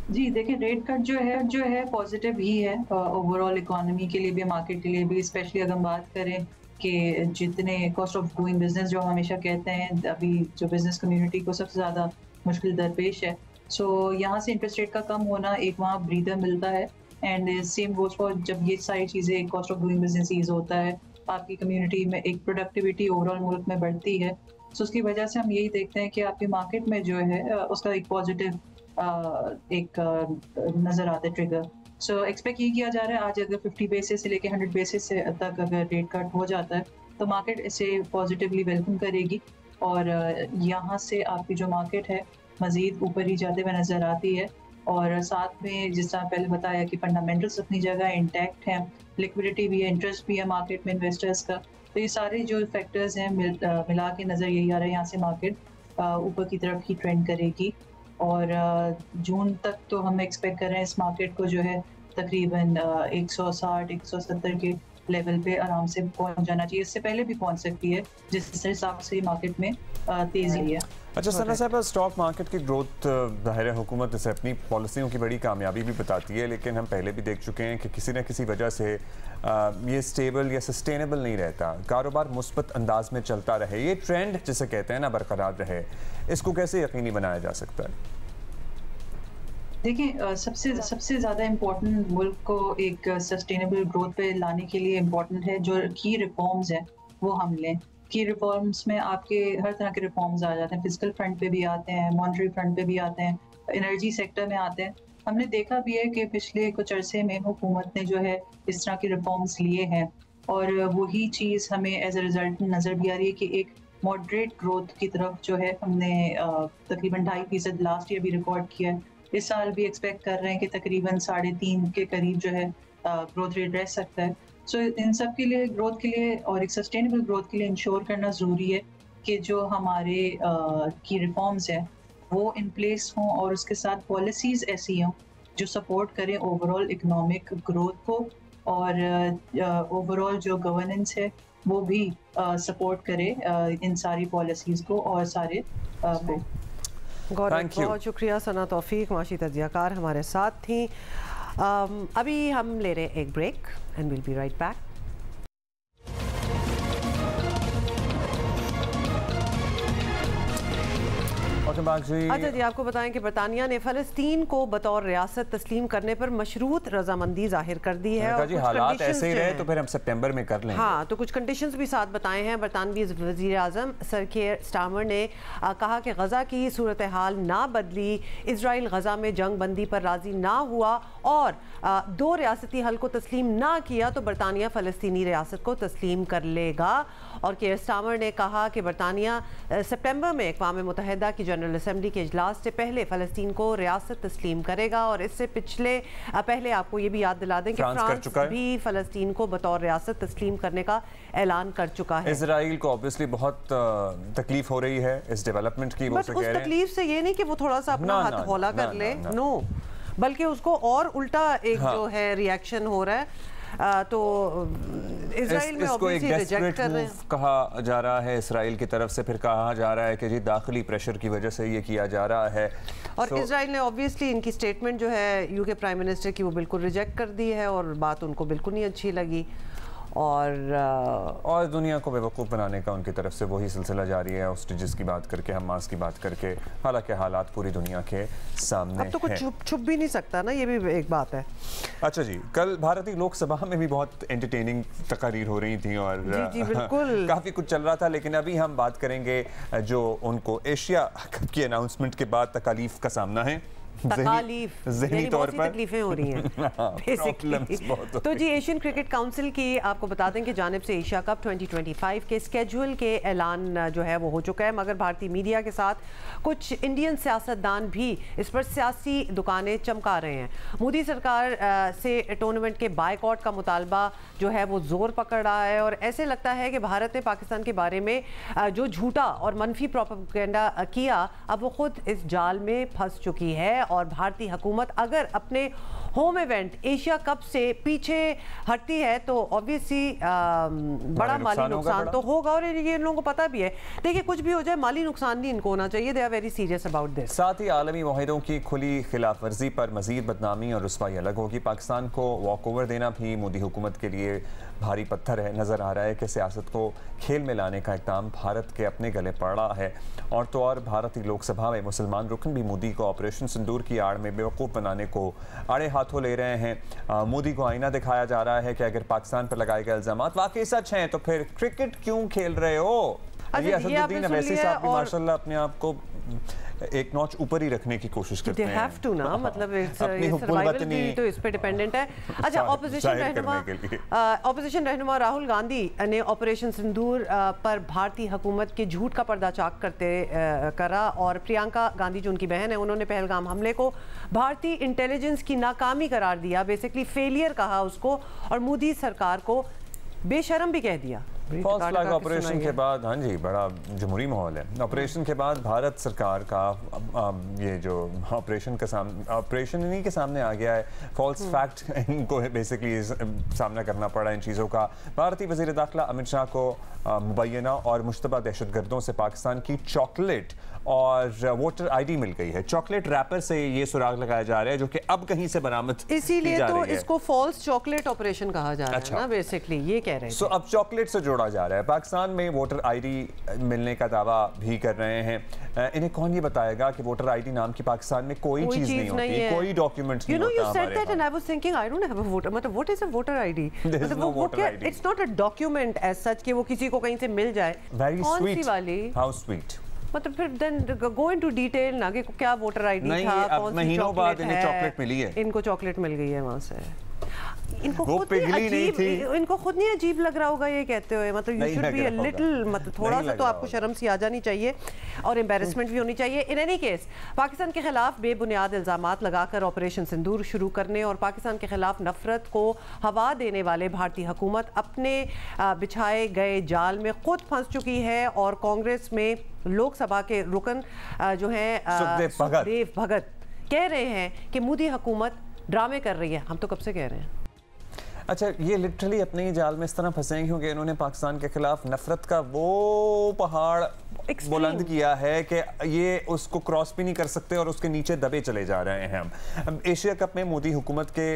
जी देखिए, रेट कट जो है पॉजिटिव ही है ओवरऑल इकोनॉमी के लिए भी, मार्केट के लिए भी। स्पेशली अगर हम बात करें कि जितने कॉस्ट ऑफ डूइंग बिजनेस जो हमेशा कहते हैं, अभी जो बिजनेस कम्युनिटी को सबसे ज़्यादा मुश्किल दरपेश है, सो यहाँ से इंटरेस्ट रेट का कम होना एक वहाँ ब्रीदर मिलता है। एंड सेम गोज फॉर जब ये सारी चीज़ें, cost of doing business ease होता है, आपकी कम्युनिटी में एक प्रोडक्टिविटी ओवरऑल मुल्क में बढ़ती है, सो उसकी वजह से हम यही देखते हैं कि आपकी मार्केट में जो है उसका एक पॉजिटिव एक नज़र आता है ट्रिगर। सो एक्सपेक्ट ये किया जा रहा है आज अगर 50 बेसिस से लेकर 100 बेसिस से तक अगर रेट कट हो जाता है तो मार्केट इसे पॉजिटिवली वेलकम करेगी, और यहाँ से आपकी जो मार्केट है मज़ीद ऊपर ही जाते हुए नज़र आती है। और साथ में जिस तरह पहले बताया कि फंडामेंटल्स अपनी जगह इंटैक्ट हैं, लिक्विडिटी भी है, इंटरेस्ट भी है मार्केट में इन्वेस्टर्स का, तो ये सारे जो फैक्टर्स हैं मिला के नज़र यही आ रहा है यहाँ से मार्केट ऊपर की तरफ ही ट्रेंड करेगी। और जून तक तो हम एक्सपेक्ट कर रहे हैं इस मार्केट को जो है तकरीबन 160-170 के लेवल पे आराम से पहुंच जाना चाहिए। इससे पहले भी पहुंच सकती है जिस हिसाब से मार्केट में तेजी है। अच्छा सना साहब, स्टॉक मार्केट की ग्रोथ ज़ाहिर है हुकूमत इसे अपनी पॉलिसियों की बड़ी कामयाबी भी बताती है, लेकिन हम पहले भी देख चुके हैं कि किसी न किसी वजह से ये स्टेबल या सस्टेनेबल नहीं रहता। कारोबार मुस्बत अंदाज में चलता रहे, ये ट्रेंड जिसे कहते हैं ना बरकरार रहे, इसको कैसे यकीनी बनाया जा सकता है? देखिए, सबसे ज़्यादा इम्पोर्टेंट मुल्क को एक सस्टेनेबल ग्रोथ पे लाने के लिए इम्पोर्टेंट है जो की रिफॉर्म्स हैं वो हम लें। की रिफॉर्म्स में आपके हर तरह के रिफॉर्म्स आ जाते हैं, फिजिकल फ्रंट पे भी आते हैं, मॉनेटरी फ्रंट पे भी आते हैं, एनर्जी सेक्टर में आते हैं। हमने देखा भी है कि पिछले कुछ अरसे में हुकूमत ने जो है इस तरह के रिफॉर्म्स लिए हैं, और वही चीज़ हमें एज ए रिजल्ट नज़र भी आ रही है कि एक मॉडरेट ग्रोथ की तरफ जो है हमने तकरीबन 2.5% लास्ट ईयर भी रिकॉर्ड किया है। इस साल भी एक्सपेक्ट कर रहे हैं कि तकरीबन 3.5 के करीब जो है ग्रोथ रेट रह सकता है। सो इन सब के लिए, ग्रोथ के लिए और एक सस्टेनेबल ग्रोथ के लिए इंश्योर करना ज़रूरी है कि जो हमारे की रिफॉर्म्स हैं वो इन प्लेस हों, और उसके साथ पॉलिसीज़ ऐसी हों जो सपोर्ट करें ओवरऑल इकोनॉमिक ग्रोथ को, और ओवरऑल जो गवर्नेंस है वो भी सपोर्ट करे इन सारी पॉलिसीज़ को और सारे को। बहुत शुक्रिया सना तौफीक, माशी तजियाकार हमारे साथ थी। अभी हम ले रहे हैं एक break and will be right back. अच्छा जी, आपको बताएं कि बरतानिया ने फ़लस्तीन को बतौर रियासत तस्लीम करने पर मशरूत रजामंदी जाहिर कर दी है। और हालात ऐसे ही रहे तो फिर हम सितंबर में कर लेंगे। हाँ, तो कुछ कंडीशंस भी साथ बताए हैं। बरतानवी वज़ीर आज़म सर केयर स्टार्मर ने कहा कि गज़ा की सूरत हाल ना बदली, इजराइल गज़ा में जंग बंदी पर राज़ी ना हुआ और 2 रियासती हल को तस्लीम ना किया तो बरतानिया फ़लस्तीनी रियासत को तस्लीम कर लेगा। और केयर स्टार्मर ने कहा कि बरतानिया सितंबर में अक़वाम मुत्तहिदा की जनरल असेंबली के इजलास से पहले फ़लस्तीन को रियासत तस्लीम करेगा। और इससे पहले आपको ये भी याद दिला दें कि फ्रांस भी फ़लस्तीन को बतौर रियासत तस्लीम करने का ऐलान कर चुका है। इजराइल को ऑब्वियसली बहुत तकलीफ हो रही है इस डेवलपमेंट की। बट उस तकलीफ से ये नहीं कि वो थोड़ा सा अपना हाथ हौला कर ले, नो, बल्कि उसको और उल्टा एक जो है रिएक्शन हो रहा है। तो इजराइल में इसको एक डेस्परेट मूव कहा जा रहा है इसराइल की तरफ से, फिर कहा जा रहा है कि जी दाखिली प्रेशर की वजह से ये किया जा रहा है। और इजराइल ने ऑब्वियसली इनकी स्टेटमेंट जो है यूके प्राइम मिनिस्टर की वो बिल्कुल रिजेक्ट कर दी है और बात उनको बिल्कुल नहीं अच्छी लगी। और दुनिया को बेवकूफ़ बनाने का उनकी तरफ से वही सिलसिला जारी है, ऑस्ट्रेजेस की बात करके, हमास की बात करके। हालांकि हालात पूरी दुनिया के सामने अब तो कुछ छुप भी नहीं सकता ना, ये भी एक बात है। अच्छा जी, कल भारतीय लोकसभा में भी बहुत एंटरटेनिंग तकारीर हो रही थी और जी बिल्कुल काफ़ी कुछ चल रहा था। लेकिन अभी हम बात करेंगे जो उनको एशिया कप की अनाउंसमेंट के बाद तकलीफ का सामना है, ज़हनी तौर पर तकलीफें हो रही हैं बेसिकली। तो जी एशियन क्रिकेट काउंसिल की आपको बता दें कि जानिब से एशिया कप 2025 के स्केड्यूल के ऐलान जो है वो हो चुका है, मगर भारतीय मीडिया के साथ कुछ इंडियन सियासतदान भी इस पर सियासी दुकानें चमका रहे हैं। मोदी सरकार से टूर्नामेंट के बायकॉट का मुतालबा जो है वो जोर पकड़ रहा है और ऐसे लगता है कि भारत ने पाकिस्तान के बारे में जो झूठा और मनफी प्रोपेगेंडा किया, अब वो खुद इस जाल में फंस चुकी है और भारतीय हुकूमत अगर अपने होम इवेंट एशिया कप से पीछे हटती है तो ऑब्वियसली बड़ा माली नुकसान तो होगा और ये इन लोगों को पता भी है। देखिए कुछ भी हो जाए माली नुकसान नहीं इनको होना चाहिए, they are very serious about this. साथ ही आलमी मुआहदों की खुली खिलाफ वर्जी पर मजीद बदनामी और रुसवाई अलग होगी। पाकिस्तान को वॉक ओवर देना भी मोदी हुकूमत के लिए भारी पत्थर है। नज़र आ रहा है कि सियासत को खेल में लाने का इक़दाम भारत के अपने गले पड़ रहा है। और तो और भारतीय लोकसभा में मुसलमान रुकन भी मोदी को ऑपरेशन सिंदूर की आड़ में बेवकूफ़ बनाने को आड़े हाथों ले रहे हैं। मोदी को आईना दिखाया जा रहा है कि अगर पाकिस्तान पर लगाए गए इल्ज़ाम वाकई सच हैं तो फिर क्रिकेट क्यों खेल रहे हो। ये असदुद्दीन अवैसी साहब भी माशाल्लाह अपने आप को एक नॉच ऊपर ही रखने की कोशिश करते हैं। have to ना, मतलब सर्वाइवल भी तो इस पे डिपेंडेंट है। अच्छा, ऑपोजिशन रहनुमा राहुल गांधी ने ऑपरेशन सिंदूर पर भारतीय हुकूमत के झूठ का पर्दाचाक करा और प्रियंका गांधी जो उनकी बहन है उन्होंने पहलगाम हमले को भारतीय इंटेलिजेंस की नाकामी करार दिया, बेसिकली फेलियर कहा उसको और मोदी सरकार को बेशरम भी कह दिया। फॉल्स फ्लैग ऑपरेशन के बाद, हाँ जी, बड़ा जमहूरी माहौल है। ऑपरेशन के बाद भारत सरकार का ये जो ऑपरेशन इन्हीं के सामने आ गया है। फॉल्स फैक्ट इनको बेसिकली सामना करना पड़ा इन चीज़ों का। भारतीय वज़ीर दाखिला अमित शाह को मुबैना और मुश्तबा दहशतगर्दों से पाकिस्तान की चॉकलेट और वोटर आईडी मिल गई है। चॉकलेट रैपर से ये सुराग लगाया जा रहा है जो कि अब कहीं से बरामद इसीलिए तो इसको फॉल्स चॉकलेट ऑपरेशन कहा जा रहा है ना, बेसिकली ये कह रहे हैं। सो अब चॉकलेट से जोड़ा जा रहा है। पाकिस्तान में वोटर आईडी मिलने का दावा भी कर रहे हैं। इन्हें कौन ये बताएगा कि वोटर आईडी नाम की पाकिस्तान में कोई चीज नहीं होती, कोई डॉक्यूमेंट्स नहीं होता। You said that and I was thinking I don't have a voter, मतलब what is a voter ID? It's not a document as such कि वो किसी को कहीं से मिल जाए। कौन सी वाली? How sweet. मतलब फिर देन गो इनटू डिटेल ना कि क्या वोटर आईडी था, कौन सी चॉकलेट है, चॉकलेट मिली है, इनको चॉकलेट मिल गई है वहां से। इनको खुद नहीं अजीब लग रहा होगा ये कहते हुए, मतलब you should be a little, मतलब थोड़ा सा तो आपको शर्म सी आ जानी चाहिए और एम्बैरेसमेंट भी होनी चाहिए। इन एनी केस पाकिस्तान के खिलाफ बेबुनियाद इल्जामात लगाकर ऑपरेशन सिंदूर शुरू करने और पाकिस्तान के खिलाफ नफरत को हवा देने वाले भारतीय हुकूमत अपने बिछाए गए जाल में खुद फंस चुकी है और कांग्रेस में लोकसभा के रुकन जो हैं सुखदेव भगत कह रहे हैं कि मोदी हुकूमत ड्रामे कर रही है। हम तो कब से कह रहे हैं। अच्छा, ये लिटरली अपने ही जाल में इस तरह फंसे हैं क्योंकि इन्होंने पाकिस्तान के खिलाफ नफरत का वो पहाड़ बुलंद किया है कि ये उसको क्रॉस भी नहीं कर सकते और उसके नीचे दबे चले जा रहे हैं। हम एशिया कप में मोदी हुकूमत के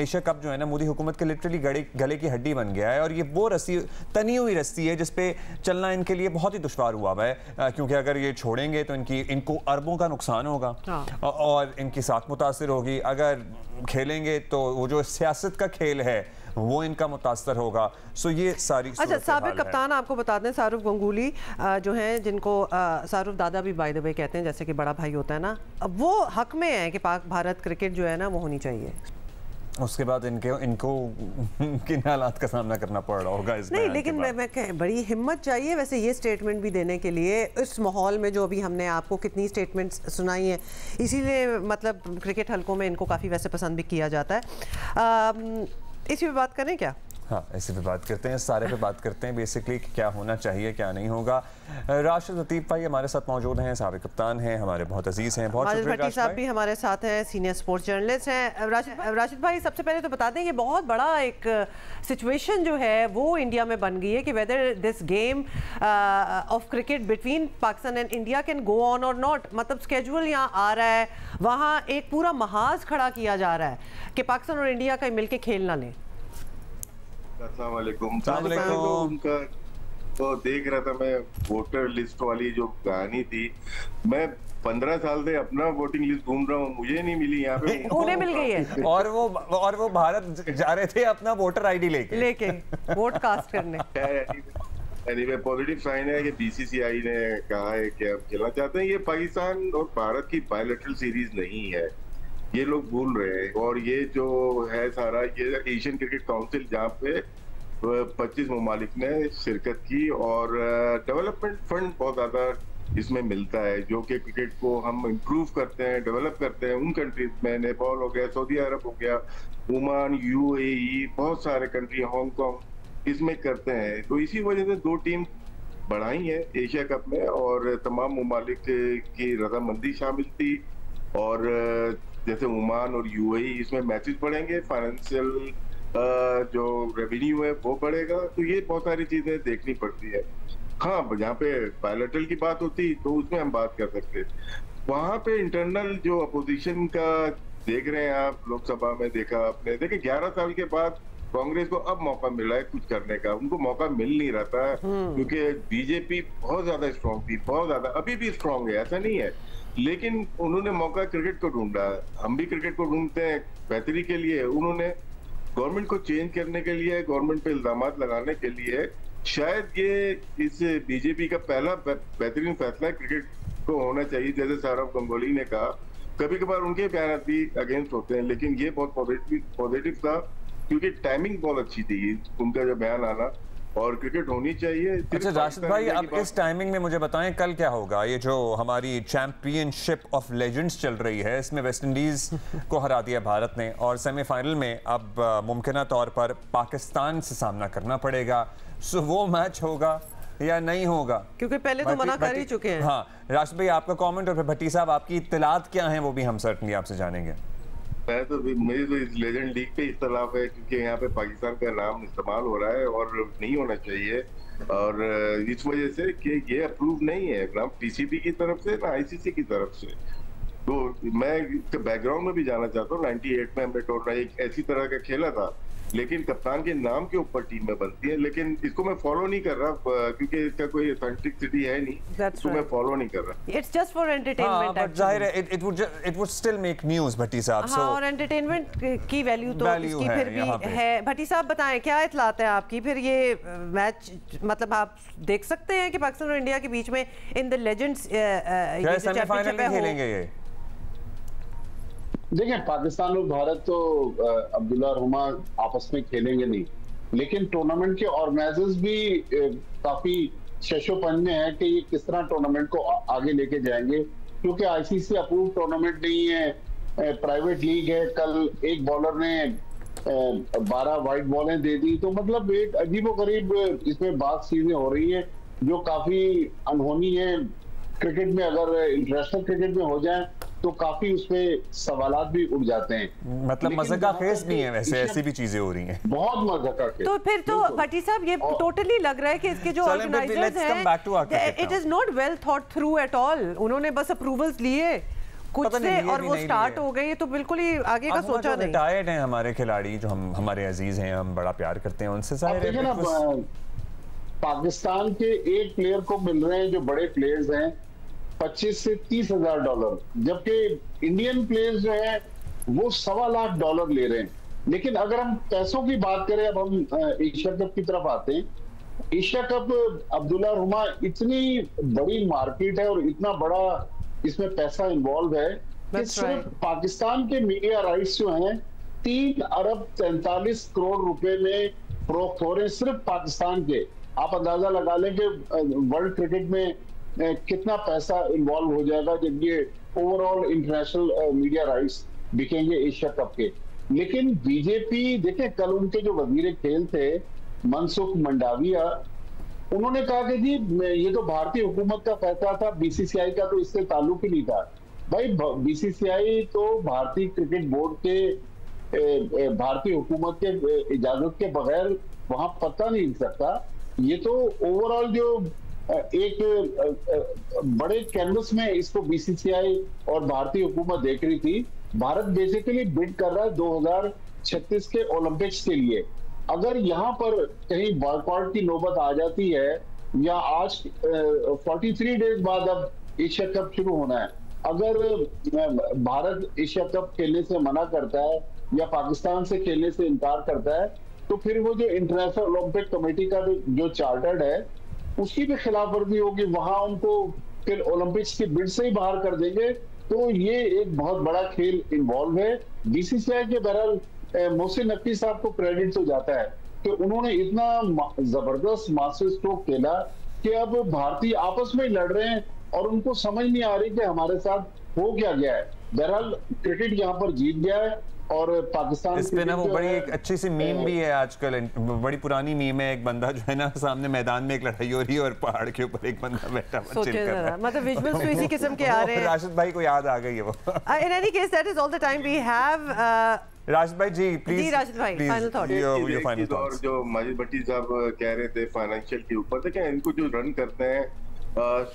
एशिया कप जो है ना मोदी हुकूमत के लिटरली गले की हड्डी बन गया है और ये वो रस्सी, तनी हुई रस्सी है जिस पे चलना इनके लिए बहुत ही दुश्वार हुआ है क्योंकि अगर ये छोड़ेंगे तो इनको अरबों का नुकसान होगा और इनकी साख मुतासिर होगी। अगर खेलेंगे तो वो जो सियासत का खेल है वो इनका मुतासर होगा। सो ये सारी अच्छा, साबिक कप्तान आपको बता दें सारुफ गंगूली जो हैं, जिनको सारुफ दादा भी बाय द वे कहते हैं, जैसे कि बड़ा भाई होता है ना, वो हक में है कि पाक भारत क्रिकेट जो है ना वो होनी चाहिए। उसके बाद इनको किन हालात का सामना करना पड़ रहा होगा इस नहीं, लेकिन मैं बड़ी हिम्मत चाहिए वैसे ये स्टेटमेंट भी देने के लिए इस माहौल में जो अभी हमने आपको कितनी स्टेटमेंट्स सुनाई हैं, इसीलिए मतलब क्रिकेट हलकों में इनको काफ़ी वैसे पसंद भी किया जाता है। इसी पे बात करें क्या? हाँ, इसी पे बात करते हैं, सारे पे बात करते हैं बेसिकली क्या होना चाहिए क्या नहीं होगा। राशिद लतीफ़ भाई हमारे साथ मौजूद हैं, साबिक कप्तान हैं, हमारे बहुत अजीज हैं। बहुत शुक्रिया। भट्टी साहब भी हमारे साथ हैं, सीनियर स्पोर्ट्स जर्नलिस्ट हैं। राशिद भाई, सबसे पहले तो बता दें ये बहुत बड़ा एक सिचुएशन जो है वो इंडिया में बन गई है कि whether this game of cricket between Pakistan and India can go on और नॉट। मतलब स्केड्यूल यहाँ आ रहा है, वहाँ एक पूरा महाज खड़ा किया जा रहा है कि पाकिस्तान और इंडिया का मिलकर खेल ना लें। अस्सलाम वालेकुम। वालेकुम। उनका तो देख रहा था मैं, वोटर लिस्ट वाली जो कहानी थी, मैं 15 साल से अपना वोटिंग लिस्ट ढूंढ रहा हूँ, मुझे नहीं मिली। यहाँ पे उन्हें मिल गई है और वो भारत जा रहे थे अपना वोटर आईडी लेके वोट कास्ट करने। एनीवे पॉजिटिव साइन है कि बीसीसीआई ने कहा है कि अब खेलना चाहते हैं। ये पाकिस्तान और भारत की बायलैटरल सीरीज नहीं है, ये लोग भूल रहे हैं। और ये जो है सारा ये एशियन क्रिकेट काउंसिल जहाँ पे 25 ममालिक ने शिरकत की और डेवलपमेंट फंड बहुत ज्यादा इसमें मिलता है, जो कि क्रिकेट को हम इम्प्रूव करते हैं, डेवलप करते हैं उन कंट्रीज में। नेपाल हो गया, सऊदी अरब हो गया, ओमान, यूएई, बहुत सारे कंट्री, हांगकांग इसमें करते हैं। तो इसी वजह से 2 टीम बढ़ाई है एशिया कप में और तमाम ममालिक की रजामंदी शामिल थी। और जैसे ओमान और यूएई इसमें मैचेस बढ़ेंगे, फाइनेंशियल जो रेवेन्यू है वो बढ़ेगा। तो ये बहुत सारी चीजें देखनी पड़ती है। हाँ, जहाँ पे बायलैटरल की बात होती तो उसमें हम बात कर सकते। वहां पे इंटरनल जो अपोजिशन का देख रहे हैं आप, लोकसभा में देखा आपने, देखिए 11 साल के बाद कांग्रेस को अब मौका मिला है कुछ करने का। उनको मौका मिल नहीं रहा था क्योंकि बीजेपी बहुत ज्यादा स्ट्रांग थी, बहुत ज्यादा, अभी भी स्ट्रांग है, ऐसा नहीं है। लेकिन उन्होंने मौका क्रिकेट को ढूंढा, हम भी क्रिकेट को ढूंढते हैं बेहतरी के लिए। उन्होंने गवर्नमेंट को चेंज करने के लिए, गवर्नमेंट पे इल्जामात लगाने के लिए, शायद ये इस बीजेपी का पहला बेहतरीन फैसला क्रिकेट को होना चाहिए। जैसे सौरव गंगोली ने कहा, कभी कभार उनके बयान भी अगेंस्ट होते हैं, लेकिन ये बहुत पॉजिटिव था क्योंकि टाइमिंग बहुत अच्छी थी उनका जो बयान आना, और क्रिकेट होनी चाहिए। अच्छा राशिद भाई, अब इस टाइमिंग में मुझे बताएं कल क्या होगा? ये जो हमारी चैंपियनशिप ऑफ लेजेंड्स चल रही है, इसमें वेस्ट इंडीज को हरा दिया भारत ने और सेमीफाइनल में अब मुमकिन तौर पर पाकिस्तान से सामना करना पड़ेगा। सो वो मैच होगा या नहीं होगा? क्योंकि पहले तो मना कर ही चुके हैं। हाँ राशिद भाई, आपका कॉमेंट और फिर भट्टी साहब आपकी इत्तलात क्या है वो भी हम सर्टनली आपसे जानेंगे। मेरी तो इस लेजेंड लीग पे इख्तलाफ है क्योंकि यहाँ पे पाकिस्तान का नाम इस्तेमाल हो रहा है और नहीं होना चाहिए, और इस वजह से कि ये अप्रूव नहीं है ना पीसीबी की तरफ से ना आईसीसी की तरफ से। तो मैं बैकग्राउंड में भी जाना चाहता हूँ। 98 में हमने टूर्नामेंट एक ऐसी तरह का खेला था, लेकिन कप्तान के नाम के ऊपर टीम में बनती है, लेकिन इसको मैं फॉलो नहीं कर रहा क्योंकि इसका कोई ऑथेंटिसिटी है नहीं, इसको मैं फॉलो नहीं कर रहा। It's just for entertainment. But जाहिर है it would still make news Bhatti साहब। हाँ, और एंटरटेनमेंट की वैल्यू तो इसकी फिर भी है। भट्टी साहब बताएं क्या इत्तलात है आपकी? फिर ये मैच मतलब आप देख सकते हैं कि पाकिस्तान और इंडिया के बीच में इन द लेजेंड्स सेमीफाइनल में खेलेंगे ये? देखिए, पाकिस्तान और भारत तो अब्दुल्ला रहमा आपस में खेलेंगे नहीं, लेकिन टूर्नामेंट के ऑर्गेनाइजर्स भी काफी शशोपंज में है कि ये किस तरह टूर्नामेंट को आगे लेके जाएंगे, क्योंकि आईसीसी अप्रूव टूर्नामेंट नहीं है, प्राइवेट लीग है। कल एक बॉलर ने 12 वाइट बॉलें दे दी, तो मतलब एक अजीबोगरीब इसमें बात चीजें हो रही है जो काफी अनहोनी है। क्रिकेट में अगर इंटरनेशनल क्रिकेट में हो जाए तो काफी उसमें सवालात भी उठ जाते हैं। मतलब मज़ाक़ खेज़ नहीं है, वैसे ऐसी भी चीजें हो रही हैं, बहुत मज़ाक़ खेज़। तो फिर तो भट्टी साहब ये टोटली लग रहा है कि इसके जो ऑर्गेनाइजर्स हैं it is not well thought through at all. उन्होंने बस अप्रूवल्स लिए कुछ से और वो स्टार्ट हो गई, तो बिल्कुल ही आगे का सोचा नहीं। रिटायर्ड हैं हमारे खिलाड़ी जो हम हमारे अजीज हैं, हम बड़ा प्यार करते हैं उनसे। जाहिर है पाकिस्तान के एक प्लेयर को मिल रहे हैं जो बड़े प्लेयर्स हैं 25 से 30 हजार $, जबकि इंडियन प्लेयर्स जो है वो $1.25 लाख ले रहे हैं। लेकिन अगर हम पैसों की बात करें, अब हम एशिया कप की तरफ आते हैं। एशिया कप अब्दुल्ला रहमा इतनी बड़ी मार्केट है और इतना बड़ा इसमें पैसा इन्वॉल्व है कि सिर्फ पाकिस्तान के मीडिया राइट्स जो हैं 3 अरब 43 करोड़ रुपए में फरोख्त हो रहे हैं सिर्फ पाकिस्तान के। आप अंदाजा लगा लें कि वर्ल्ड क्रिकेट में कितना पैसा इन्वॉल्व हो जाएगा जब ये ओवरऑल इंटरनेशनल मीडिया राइट्स बिकेंगे एशिया कप के। लेकिन बीजेपी देखें, कल उनके जो वजीर खेल थे मनसुख मंडाविया, उन्होंने कहा कि जी ये तो भारतीय हुकूमत का फैसला था, बीसीसीआई का तो इससे ताल्लुक ही नहीं था। भाई बीसीसीआई तो भारतीय क्रिकेट बोर्ड के भारतीय हुकूमत के इजाजत के बगैर वहां पता नहीं लग सकता। ये तो ओवरऑल जो एक बड़े कैनवस में इसको बीसीसीआई और भारतीय हुकूमत देख रही थी। भारत बेसिकली बिड कर रहा है 2036 के ओलंपिक्स के लिए, अगर यहाँ पर कहीं बॉयकॉट की नौबत आ जाती है, या आज 43 डेज बाद अब एशिया कप शुरू होना है, अगर भारत एशिया कप खेलने से मना करता है या पाकिस्तान से खेलने से इनकार करता है, तो फिर वो जो इंटरनेशनल ओलंपिक कमेटी का जो चार्टर्ड है उसकी भी खिलाफ वर्जी होगी, वहां उनको फिर ओलंपिक्स की बिड से ही बाहर कर देंगे। तो ये एक बहुत बड़ा खेल इन्वॉल्व है। बीसीसीआई के बहरहाल मोहसिन नकवी साहब को क्रेडिट तो जाता है कि उन्होंने इतना जबरदस्त मास्टर स्ट्रोक खेला कि अब भारतीय आपस में ही लड़ रहे हैं और उनको समझ नहीं आ रही कि हमारे साथ हो क्या गया है। बहरहाल क्रिकेट यहाँ पर जीत गया है और पाकिस्तान इस पे ना वो बड़ी एक अच्छी सी मीम भी है आजकल, बड़ी पुरानी मीम है, एक बंदा जो है ना सामने मैदान में एक लड़ाई हो रही है और पहाड़ के ऊपर एक बंदा बैठा हुआ चिल कर रहा है। मतलब विजुअल्स तो इसी किस्म के आ रहे हैं। राशिद भाई को याद आ गई है वो। In any case, that is all the time we have. Rashid भाई जी प्लीज। जी राशिद भाई, final thought. Your final thought. और जो माजिद भट्टी साहब कह रहे थे फाइनेंशियल के ऊपर, देखिए इनको जो रन करते हैं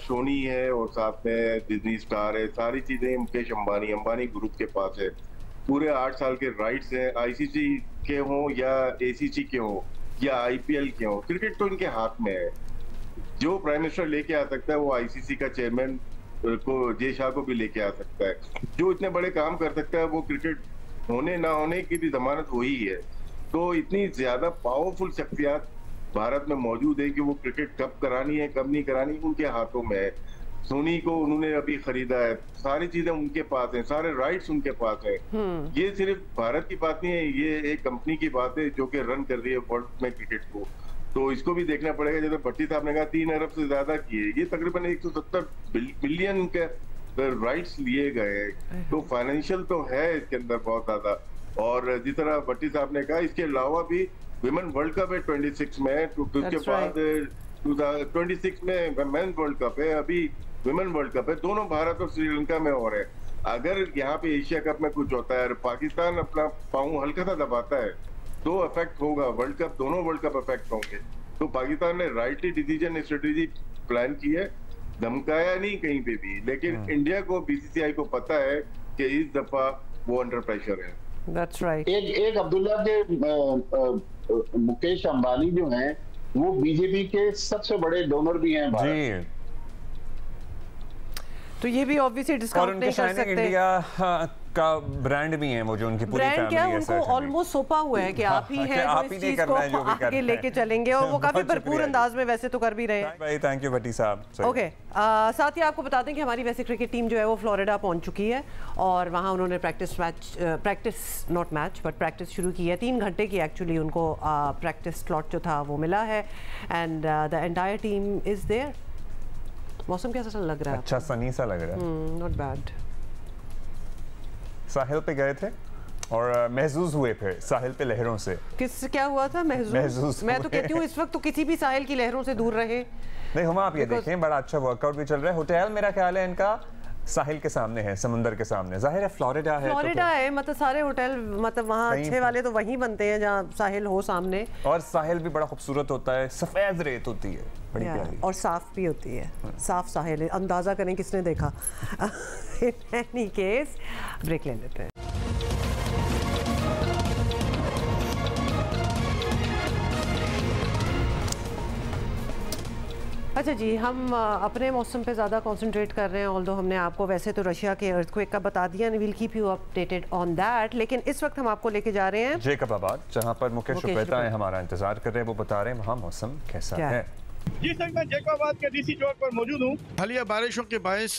सोनी है और साथ में डिज्नी स्टार है, सारी चीजें मुकेश अंबानी ग्रुप के पास है। पूरे 8 साल के राइट्स हैं, आईसीसी के हों या एसीसी के हों या आईपीएल के हों, क्रिकेट तो इनके हाथ में है। जो प्राइम मिनिस्टर लेके आ सकता है वो आईसीसी का चेयरमैन को जय शाह को भी लेके आ सकता है। जो इतने बड़े काम कर सकता है वो क्रिकेट होने ना होने की भी जमानत वही है। तो इतनी ज्यादा पावरफुल शख्सियत भारत में मौजूद है कि वो क्रिकेट कब करानी है कब नहीं करानी उनके हाथों में है। सोनी को उन्होंने अभी खरीदा है, सारी चीजें उनके पास हैं, सारे राइट्स उनके पास हैं। ये सिर्फ भारत की बात नहीं है, ये एक कंपनी की बात है जो कि रन कर रही है वर्ल्ड में क्रिकेट को। तो इसको भी देखना पड़ेगा। जैसे भट्टी साहब ने कहा 3 अरब से ज्यादा किए, ये तकरीबन 170 बिलियन के राइट्स लिए गए हैं। तो फाइनेंशियल तो है इसके अंदर बहुत ज्यादा। और जिस तरह भट्टी साहब ने कहा इसके अलावा भी विमेन वर्ल्ड कप है 26 में, तो उसके बाद 26 में मेंस वर्ल्ड कप है, अभी विमेन वर्ल्ड कप है। दोनों भारत और श्रीलंका में हो रहे हैं। अगर यहाँ पे एशिया कप में कुछ होता है, पाकिस्तान अपना पाँव हल्का सा दबाता है तो अफेक्ट होगा वर्ल्ड कप, दोनों वर्ल्ड कप अफेक्ट होंगे। तो पाकिस्तान ने राइटली डिसीजन स्ट्रेटेजी प्लान की है, धमकाया नहीं कहीं पे भी। लेकिन इंडिया को बीसीसीआई को पता है कि इस दफा वो अंडर प्रेशर है। That's right. एक अब्दुल्ला के मुकेश अंबानी जो हैं वो बीजेपी के सबसे बड़े डोनर भी हैं भारत। तो ये भी ऑब्वियसली डिस्काउंट नहीं कर सकते। इंडिया का ब्रांड भी है वो, जो उनकी पूरी ब्रांड क्या है, उनको ऑलमोस्ट सौंपा हुआ है कि आप ही हैं जो इस चीज को आगे लेके चलेंगे, और वो काफी भरपूर अंदाज में वैसे तो कर भी रहे हैं। भाई थैंक यू भट्टी साहब। ओके, साथ ही आपको बता दें कि हमारी वैसे क्रिकेट टीम जो है वो फ्लोरिडा पहुंच चुकी है और वहां उन्होंने प्रैक्टिस शुरू की है। 3 घंटे की एक्चुअली उनको प्रैक्टिस स्लॉट जो था वो मिला है and the entire team is there. मौसम कैसा लग रहा है? अच्छा सनी सा लग रहा है, नॉट बैड। साहिल पे गए थे और महसूस हुए फिर साहिल पे लहरों से। क्या हुआ था? महसूस मैं तो कहती हूँ इस वक्त तो किसी भी साहिल की लहरों से दूर रहे। नहीं हम आप ये देखें, बड़ा अच्छा वर्कआउट भी चल रहा है। होटल मेरा ख्याल है इनका साहिल के सामने है, समंदर के सामने। जाहिर है फ्लोरिडा है, फ्लोरिडा है, मतलब सारे होटल मतलब वहाँ अच्छे वाले तो वहीं बनते हैं जहाँ साहिल हो सामने। और साहिल भी बड़ा खूबसूरत होता है, सफेद रेत होती है, बड़ी प्यारी और साफ भी होती है। साफ साहिल है, अंदाजा करें किसने देखा। इन एनी केस ब्रेक ले लेते हैं। अच्छा जी, हम अपने मौसम पे ज़्यादा कंसंट्रेट कर रहे हैं। ऑल्दो हमने आपको वैसे तो रशिया के अर्थक्वेक का बता दिया, will keep you updated on that. लेकिन इस वक्त हम आपको लेके जा रहे हैं जेकबाबाद, जहां पर मुकेश रुपैता हमारा इंतजार कर रहे हैं। वो बता रहे हैं वहाँ मौसम कैसा है। जी सर, मैं जेकबाबाद के डीसी चौक पर मौजूद हूँ। हालिया बारिशों के बायस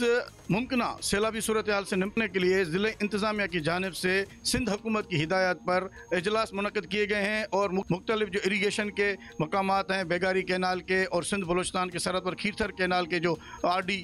मुमकिना सैलाबी सूरत हाल से निपटने के लिए ज़िले इंतजामिया की जानिब से सिंध हुकूमत की हिदायत पर इजलास मुनक़्क़िद किए गए हैं और मुख्तलिफ जो इरीगेशन के मकामात हैं, बेगारी कैनाल के और सिंध बलोचिस्तान के सरहद पर खीरथर कैनाल के जो RD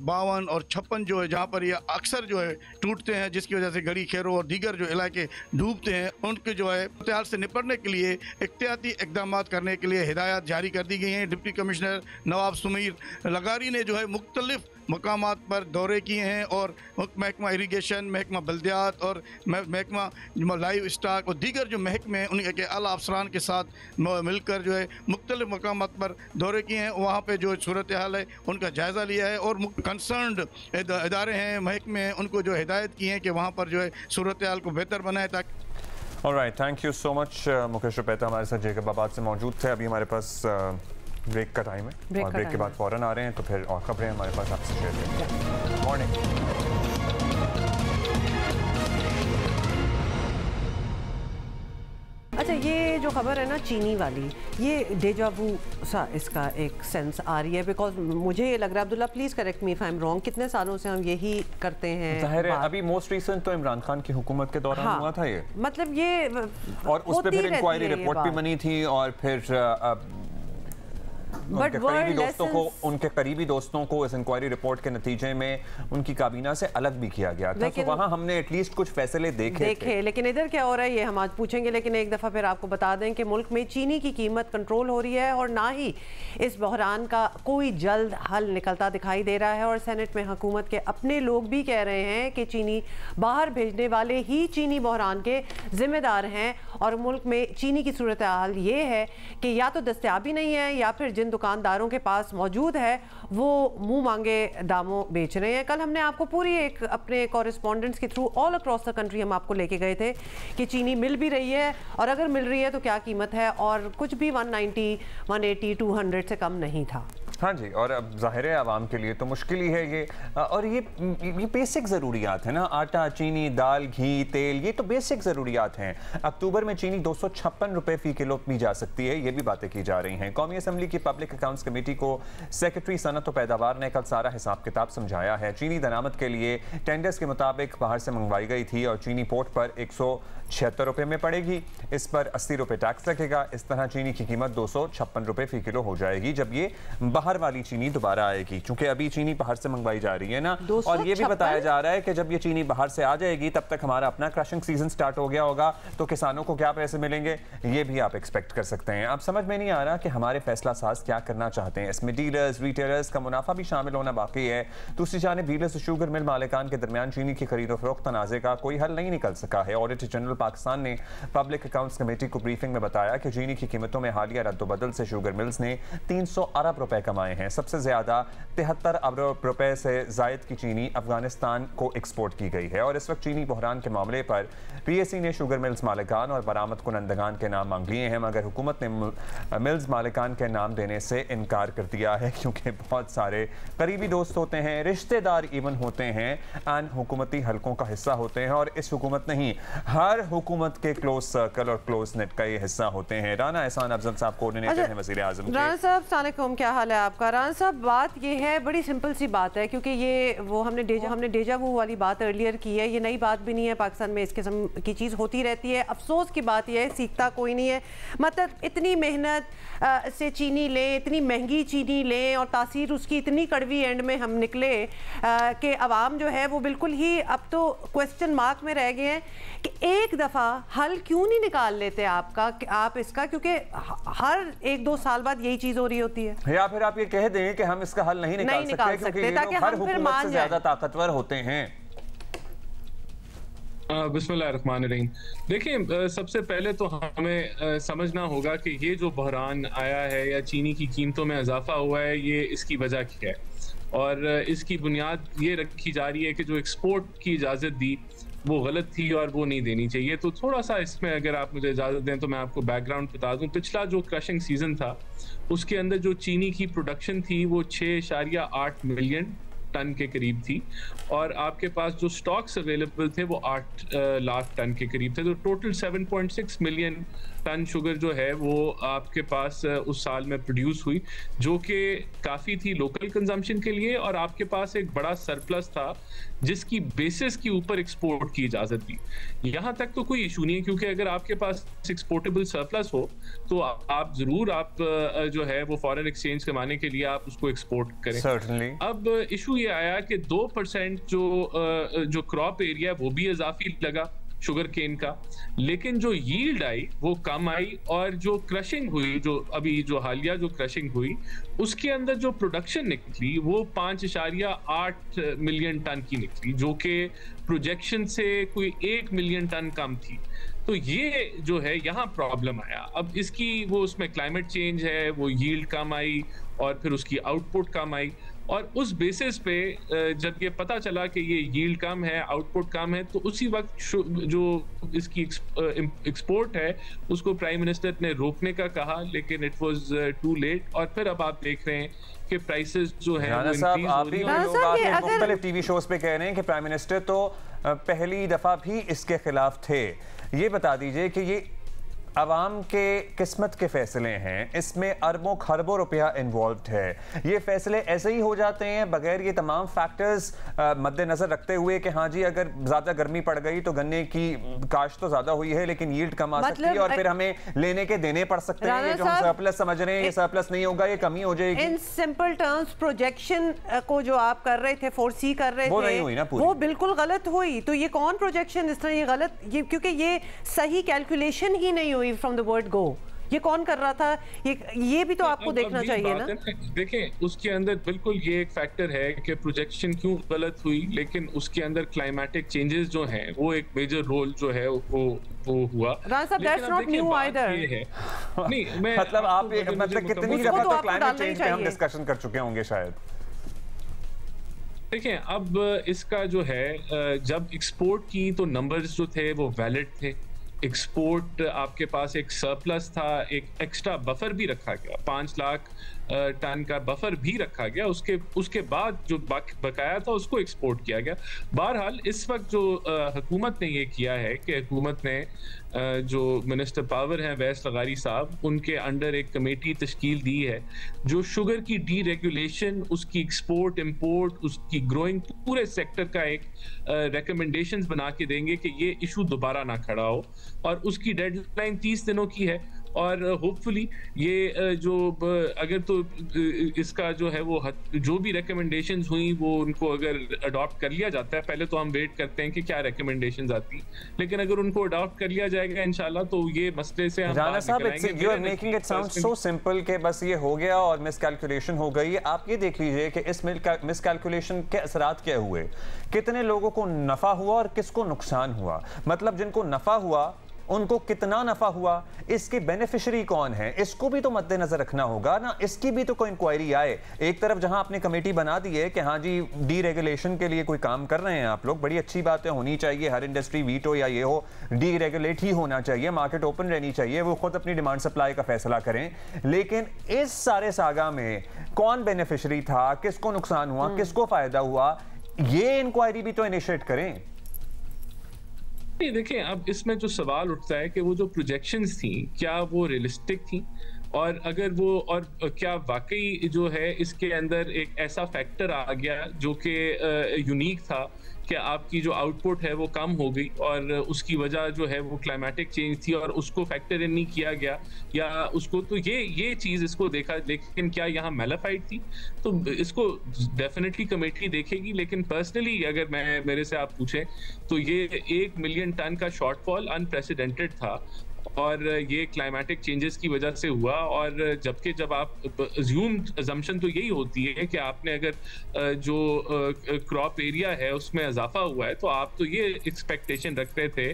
52 और 56 जो है, जहाँ पर ये अक्सर जो है टूटते हैं, जिसकी वजह से गड़ी खेरों और दीगर जो इलाके डूबते हैं, उनके जो है हाल से निपटने के लिए एहतियाती इक़दाम करने के लिए हिदायत जारी कर दी गई हैं। डिप्टी कमिश्नर नवाब सुमीर लगारी ने जो है मुख्तलिफ मकामात पर दौरे किए हैं और महकमा इरीगेशन, महकमा बल्दियात और महकमा लाइव स्टॉक और दीगर जो महकमे हैं उनके आला अफसरान के साथ मिलकर जो है मुख्तलिफ मकामात पर दौरे किए हैं। वहाँ पे जो सूरत हाल है उनका जायज़ा लिया है और कंसर्न्ड इदारे हैं, महकमे हैं, उनको जो हिदायत की हैं कि वहाँ पर जो है सूरत हाल को बेहतर बनाए ताकि alright, thank you so much Mukesh Rupeta हमारे साथ जैकबाबाद से मौजूद थे। अभी हमारे पास ब्रेक का टाइम है और ब्रेक के बाद फौरन आ रहे हैं, तो फिर और खबरें हमारे पास आपसे शेयर करेंगे। मॉर्निंग। अच्छा, ये जो खबर है ना चीनी वाली, ये डेजावू सा इसका एक सेंस आ रही है, बिकॉज मुझे ये लग रहा है, Abdullah please correct me if I am wrong, कितने सालों से हम यही करते हैं। जाहिर है अभी मोस्ट रिसेंट तो इमरान खान की हुकूमत के दौरान हुआ था ये, मतलब ये और उस पर फिर इंक्वायरी रिपोर्ट भी बनी थी और फिर उनके करीबी दोस्तों को इस इंक्वायरी रिपोर्ट के नतीजे में उनकी काबीना से अलग भी किया गया था, तो वहां हमने एटलीस्ट कुछ फैसले देखे थे। लेकिन इधर क्या हो रहा है ये हम आज पूछेंगे, लेकिन एक दफा फिर आपको बता दें कि मुल्क में चीनी की कीमत कंट्रोल हो रही है और ना ही इस बहरान का कोई जल्द हल निकलता दिखाई दे रहा है। और सेनेट में हुकूमत के अपने लोग भी कह रहे हैं कि चीनी बाहर भेजने वाले ही चीनी बहरान के जिम्मेदार हैं, और मुल्क में चीनी की सूरत हाल ये है कि या तो दस्तयाबी नहीं है या फिर जिन दुकानदारों के पास मौजूद है वो मुंह मांगे दामों बेच रहे हैं। कल हमने आपको पूरी एक अपने कॉरेस्पॉन्डेंट्स के through all across the country हम आपको लेके गए थे कि चीनी मिल भी रही है, और अगर मिल रही है तो क्या कीमत है, और कुछ भी 190, 180, 200 से कम नहीं था। हाँ जी, और अब ज़ाहिर है आवाम के लिए तो मुश्किल ही है ये, और ये बेसिक ज़रूरियात है ना, आटा, चीनी, दाल, घी, तेल, ये तो बेसिक ज़रूरियात हैं। अक्टूबर में चीनी 256 रुपये फ़ी किलो पी जा सकती है, ये भी बातें की जा रही हैं। कौमी असम्बली की पब्लिक अकाउंट्स कमेटी को सेक्रेटरी सनत और पैदावार ने कल सारा हिसाब किताब समझाया है। चीनी दरामद के लिए टेंडर्स के मुताबिक बाहर से मंगवाई गई थी और चीनी पोर्ट पर 176 रुपये में पड़ेगी, इस पर 80 रुपये टैक्स लगेगा। इस तरह चीनी की कीमत 256 रुपये फ़ी किलो हो जाएगी जब ये बाहर वाली चीनी दोबारा आएगी, क्योंकि अभी चीनी बाहर से मंगवाई जा रही है ना, और ये भी बताया जा रहा है कि जब ये चीनी बाहर से आ जाएगी तब तक हमारा अपना क्रशिंग सीजन स्टार्ट हो गया होगा, तो किसानों को क्या पैसे मिलेंगे ये भी आप एक्सपेक्ट कर सकते हैं। अब समझ में नहीं आ रहा कि हमारे फैसला साज क्या करना चाहते हैं, इसमें डीलर्स, रिटेलर्स का मुनाफा भी शामिल होना बाकी है। दूसरी जानिब डीलर्स और शुगर मिल मालिकान के दरमियान चीनी की खरीद और फरोख्त तनाज़े का कोई हल नहीं निकल सका है। ऑडिटर जनरल पाकिस्तान ने पब्लिक अकाउंट्स कमेटी को ब्रीफिंग में बताया कि चीनी की कीमतों में हालिया रद्दोबदल से शुगर मिल्स ने 300 अरब रुपए कमाए हैं। सबसे ज्यादा 73 अरब रुपए से जायद की चीनी अफगानिस्तान को एक्सपोर्ट की गई है। और इस वक्त चीनी बहरान के मामले पर पीएससी ने शुगर मिल्स मालिकान और बरामद कुनंदगान के नाम मांग लिए हैं, मगर हुकूमत ने मिल्स मालिकान के नाम देने से इनकार कर दिया है, क्योंकि बहुत सारे करीबी दोस्त होते हैं, रिश्तेदार इवन होते हैं, एंड हुकूमती हलकों का हिस्सा होते हैं, और इस हुकूमत नहीं हर हुकूमत के क्लोज सर्कल और क्लोज नेट का ये हिस्सा होते हैं। राना एहसान अफजल साहब कोऑर्डिनेटर हैं वज़ीर आज़म। राना साहब अस्सलाम वालेकुम, क्या हाल है आपका? राना साहब, बात ये है, बड़ी सिंपल सी बात है, क्योंकि ये वो हमने डेजा वू वाली बात अर्लियर की है, ये नई बात भी नहीं है, पाकिस्तान में इस किस्म की चीज़ होती रहती है। अफसोस की बात यह है सीखता कोई नहीं है, मतलब इतनी मेहनत से चीनी लें, इतनी महंगी चीनी लें, और तासीर उसकी इतनी कड़वी एंड में हम निकले कि आवाम जो है वो बिल्कुल ही अब तो क्वेश्चन मार्क में रह गए हैं कि एक दफ़ा हल क्यों नहीं निकाल लेते आप इसका, क्योंकि हर 1-2 साल बाद यही चीज़ हो रही होती है। या फिर आप ये कह दें कि हम इसका हल नहीं निकाल सकते ताकि हर हुकूमत से ज्यादा ताकतवर होते हैं। बिस्मिल्लाहिर्रहमानिर्रहीम। देखिए, सबसे पहले तो हमें समझना होगा कि ये जो बहरान आया है या चीनी की कीमतों में इजाफा हुआ है, ये इसकी वजह क्या है, और इसकी बुनियाद ये रखी जा रही है कि जो एक्सपोर्ट की इजाज़त दी वो गलत थी और वो नहीं देनी चाहिए। तो थोड़ा सा इसमें अगर आप मुझे इजाज़त दें तो मैं आपको बैकग्राउंड बता दूं। पिछला जो क्रशिंग सीजन था उसके अंदर जो चीनी की प्रोडक्शन थी वो 6.8 मिलियन टन के करीब थी, और आपके पास जो स्टॉक्स अवेलेबल थे वो 8 लाख टन के करीब थे। तो टोटल 7.6 मिलियन टन शुगर जो है वो आपके पास उस साल में प्रोड्यूस हुई, जो कि काफ़ी थी लोकल कंजम्पशन के लिए, और आपके पास एक बड़ा सरप्लस था जिसकी बेसिस के ऊपर एक्सपोर्ट की इजाज़त दी। यहाँ तक तो कोई इशू नहीं है, क्योंकि अगर आपके पास एक्सपोर्टेबल सरप्लस हो तो आप ज़रूर जो है वो फॉरेन एक्सचेंज कमाने के लिए आप उसको एक्सपोर्ट करें। Certainly. अब इशू ये आया कि 2% जो क्रॉप एरिया वो भी इजाफी लगा शुगर केन का, लेकिन जो यील्ड आई वो कम आई, और जो क्रशिंग हुई, जो अभी जो हालिया जो क्रशिंग हुई उसके अंदर जो प्रोडक्शन निकली वो 5.8 मिलियन टन की निकली, जो कि प्रोजेक्शन से कोई 1 मिलियन टन कम थी। तो ये जो है यहाँ प्रॉब्लम आया। अब इसकी वो उसमें क्लाइमेट चेंज है, वो यील्ड कम आई और फिर उसकी आउटपुट कम आई, और उस बेसिस पे जब ये पता चला कि ये यील्ड कम है, आउटपुट कम है, तो उसी वक्त जो इसकी एक्सपोर्ट है उसको प्राइम मिनिस्टर ने रोकने का कहा, लेकिन इट वाज टू लेट। और फिर अब आप देख रहे हैं कि प्राइसेस जो है वो इंक्रीज हो रही है। मुख्तलिफ टीवी शोज पे कह रहे हैं कि प्राइम मिनिस्टर तो पहली दफा भी इसके खिलाफ थे। ये बता दीजिए कि ये अवाम के किस्मत के फैसले हैं, इसमें अरबों खरबों रुपया इन्वॉल्व है। ये फैसले ऐसे ही हो जाते हैं बगैर ये तमाम फैक्टर्स मद्देनजर रखते हुए कि हाँ जी अगर ज्यादा गर्मी पड़ गई तो गन्ने की काश्त तो ज्यादा हुई है लेकिन यील्ड कम आ सकती है और फिर हमें लेने के देने पड़ सकते हैं। ये जो हम सरप्लस समझ रहे हैं ये सरप्लस नहीं होगा, ये कमी हो जाएगी। इन सिंपल टर्म्स प्रोजेक्शन को जो आप कर रहे थे, फोरसी कर रहे थे, वो नहीं हुई ना पूरी, वो बिल्कुल गलत हुई। तो ये कौन प्रोजेक्शन इस तरह ये गलत, ये क्योंकि ये सही कैलकुलेशन ही नहीं फ्रॉम द वर्ड गो, ये कौन कर रहा था? ये भी तो आपको देखना चाहिए ना। देखें उसके अंदर बिल्कुल ये एक फैक्टर है कि प्रोजेक्शन क्यों गलत हुई, लेकिन उसके अंदर क्लाइमेटिक चेंजेस जो हैं वो एक मेजर रोल जो है वो हुआ। नहीं मैं मतलब आप मतलब कितनी दफा तो क्लाइमेट चेंज पे हम डिस्कशन कर चुके होंगे शायद। देखें अब इसका जो है जब एक्सपोर्ट की तो नंबर्स जो थे वो वैलिड थे। एक्सपोर्ट आपके पास एक सरप्लस था, एक एक्स्ट्रा बफर भी रखा गया, 5 लाख टन का बफर भी रखा गया। उसके बाद जो बकाया था उसको एक्सपोर्ट किया गया। बहरहाल इस वक्त जो हुकूमत ने ये किया है कि हुकूमत ने जो मिनिस्टर पावर हैं वैस लगारी साहब, उनके अंडर एक कमेटी तश्कील दी है जो शुगर की डी रेगुलेशन, उसकी एक्सपोर्ट इंपोर्ट, उसकी ग्रोइंग, पूरे सेक्टर का एक रिकमेंडेशंस बना के देंगे कि ये इशू दोबारा ना खड़ा हो। और उसकी डेडलाइन 30 दिनों की है और होपफुली ये जो अगर तो इसका जो है वो जो भी रिकमेंडेशंस हुई वो उनको अगर अडॉप्ट कर लिया जाता है, पहले तो हम वेट करते हैं कि क्या रिकमेंडेशंस आती, लेकिन अगर उनको अडॉप्ट कर लिया जाएगा इंशाल्लाह तो ये मसले से हम राना साहब you are making it sound so simple कि बस ये हो गया और मिसकैलकुलेशन हो गई। आप ये देख लीजिए कि इस मिसकैलकुलेशन के असरात क्या हुए, कितने लोगों को नफा हुआ और किसको नुकसान हुआ। मतलब जिनको नफा हुआ उनको कितना नफा हुआ, इसके बेनिफिशियरी कौन है, इसको भी तो मद्देनजर रखना होगा ना। इसकी भी तो कोई इंक्वायरी आए। एक तरफ जहां आपने कमेटी बना दी है कि हाँ जी डी रेगुलेशन के लिए कोई काम कर रहे हैं आप लोग, बड़ी अच्छी बात है, होनी चाहिए। हर इंडस्ट्री वीटो या ये हो, डी रेगुलेट ही होना चाहिए, मार्केट ओपन रहनी चाहिए, वो खुद अपनी डिमांड सप्लाई का फैसला करें। लेकिन इस सारे सागा में कौन बेनिफिशियरी था, किसको नुकसान हुआ, किसको फायदा हुआ, ये इंक्वायरी भी तो इनिशिएट करें। देखिए अब इसमें जो सवाल उठता है कि वो जो प्रोजेक्शंस थी क्या वो रियलिस्टिक थी, और अगर वो और क्या वाकई जो है इसके अंदर एक ऐसा फैक्टर आ गया जो कि यूनिक था कि आपकी जो आउटपुट है वो कम हो गई और उसकी वजह जो है वो क्लाइमेटिक चेंज थी और उसको फैक्टर इन नहीं किया गया या उसको, तो ये चीज़ इसको देखा। लेकिन क्या यहाँ मेलाफाइड थी, तो इसको डेफिनेटली कमेटी देखेगी। लेकिन पर्सनली अगर मेरे से आप पूछें तो ये 1 मिलियन टन का शॉर्टफॉल अनप्रेसिडेंटेड था और ये क्लाइमेटिक चेंजेस की वजह से हुआ। और जबकि जब आप अजम्पशन तो यही होती है कि आपने अगर जो क्रॉप एरिया है उसमें इजाफा हुआ है तो आप तो ये एक्सपेक्टेशन रख रहे थे